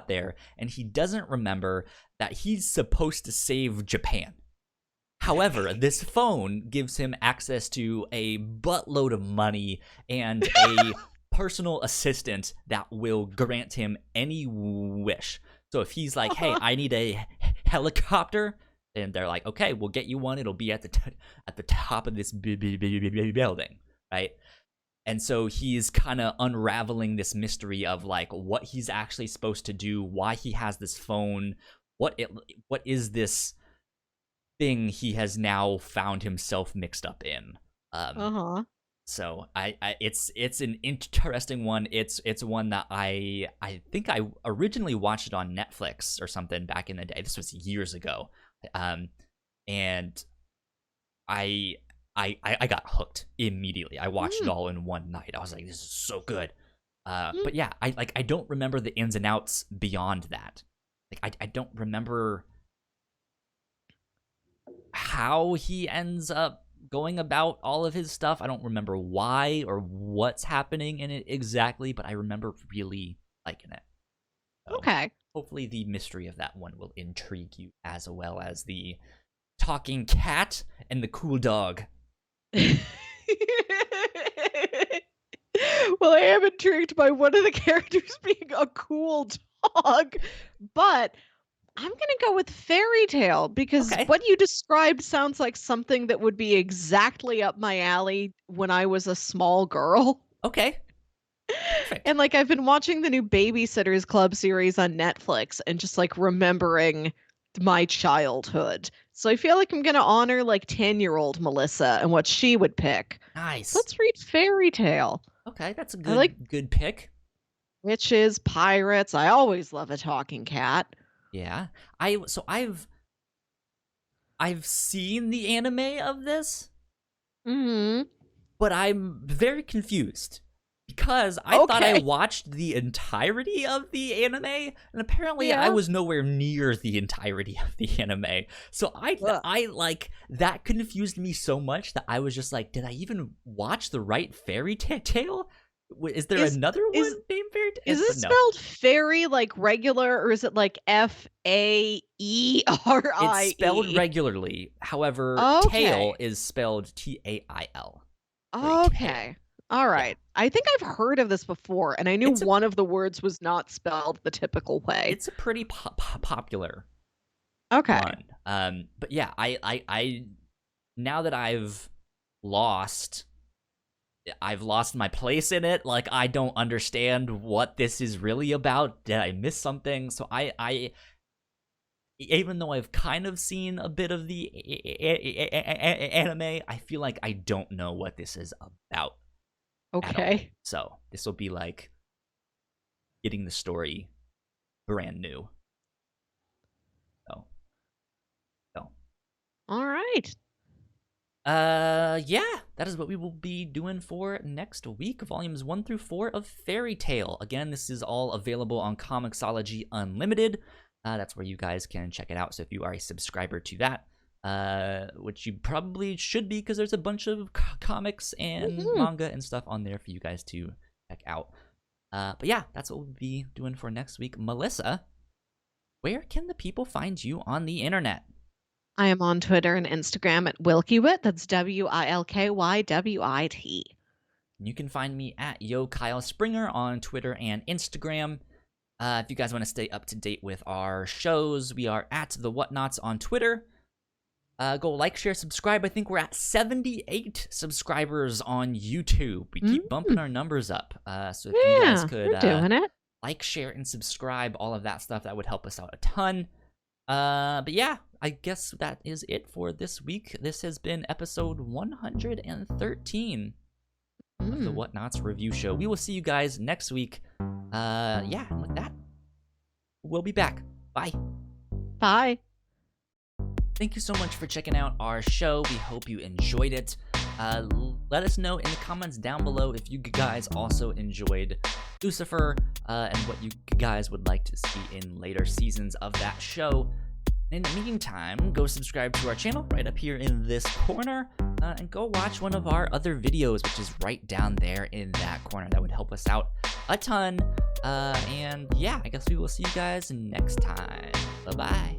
there, and he doesn't remember that he's supposed to save Japan. However, this phone gives him access to a buttload of money and a personal assistant that will grant him any wish. So if he's like, "Hey, I need a helicopter," then they're like, "Okay, we'll get you one. It'll be at the top of this building, right?" And so he's kind of unraveling this mystery of like what he's actually supposed to do, why he has this phone, what is this thing he has now found himself mixed up in. Uh-huh. So it's an interesting one. It's one that I think I originally watched it on Netflix or something back in the day. This was years ago, and I got hooked immediately. I watched it all in one night. I was like, this is so good. But yeah, I don't remember the ins and outs beyond that. Like I don't remember how he ends up going about all of his stuff. I don't remember why or what's happening in it exactly, but I remember really liking it. So Okay. hopefully the mystery of that one will intrigue you as well as the talking cat and the cool dog. Well, I am intrigued by one of the characters being a cool dog, but I'm gonna go with Fairy Tale because Okay. what you described sounds like something that would be exactly up my alley when I was a small girl. Okay. Perfect. And like I've been watching the new Babysitters Club series on Netflix and just like remembering my childhood. So I feel like I'm gonna honor like 10-year-old Melissa and what she would pick. So Nice. let's read Fairy Tale. Okay, that's a I like good pick. witches, pirates. I always love a talking cat. Yeah. I've seen the anime of this, Hmm. but I'm very confused because I thought I Okay. watched the entirety of the anime, and apparently I Yeah. was nowhere near the entirety of the anime. So Ugh. I like that confused me so much that I was just like, did I even watch the right fairy tale? Is there Is another one is named Fairy is Tale? this No, spelled fairy like regular or is it like it's spelled FAERIE? regularly. However, tail Okay. is spelled TAIL. Fairy tale. Okay. All Yeah, right. I think I've heard of this before, and I knew it's a one of the words was not spelled the typical way. it's a pretty popular Okay. one. But yeah, I now that lost I've lost my place in it. Like I don't understand what this is really about. Did I miss something? So I even though I've kind of seen a bit of the anime, I feel like I don't know what this is about at all. Okay. So this will be like getting the story brand new. So, so All right. yeah, that is what we will be doing for next week, volumes 1 through 4 of Fairy Tail. Again, this is all available on Comixology Unlimited. That's where you guys can check it out. So if you are a subscriber to that, which you probably should be, because there's a bunch of comics and manga and stuff on there for you guys to check out. But yeah, that's what we'll be doing for next week. Melissa, where can the people find you on the internet? I am on Twitter and Instagram at Wilkywit. That's WILKYWIT. You can find me at Yo Kyle Springer on Twitter and Instagram. If you guys want to stay up to date with our shows, we are at the Whatnauts on Twitter. Go like, share, subscribe. I think we're at 78 subscribers on YouTube. We keep bumping our numbers up. So if you guys could we're doing it. Like, share, and subscribe, all of that stuff, that would help us out a ton. But yeah, I guess that is it for this week. This has been episode 113 of the Whatnauts review show. We will see you guys next week. Yeah, and with that, we'll be back. Bye. Bye. Thank you so much for checking out our show. We hope you enjoyed it. Let us know in the comments down below if you guys also enjoyed Lucifer and what you guys would like to see in later seasons of that show. In the meantime, go subscribe to our channel right up here in this corner, and go watch one of our other videos, which is right down there in that corner. That would help us out a ton. And yeah, I guess we will see you guys next time. Bye-bye.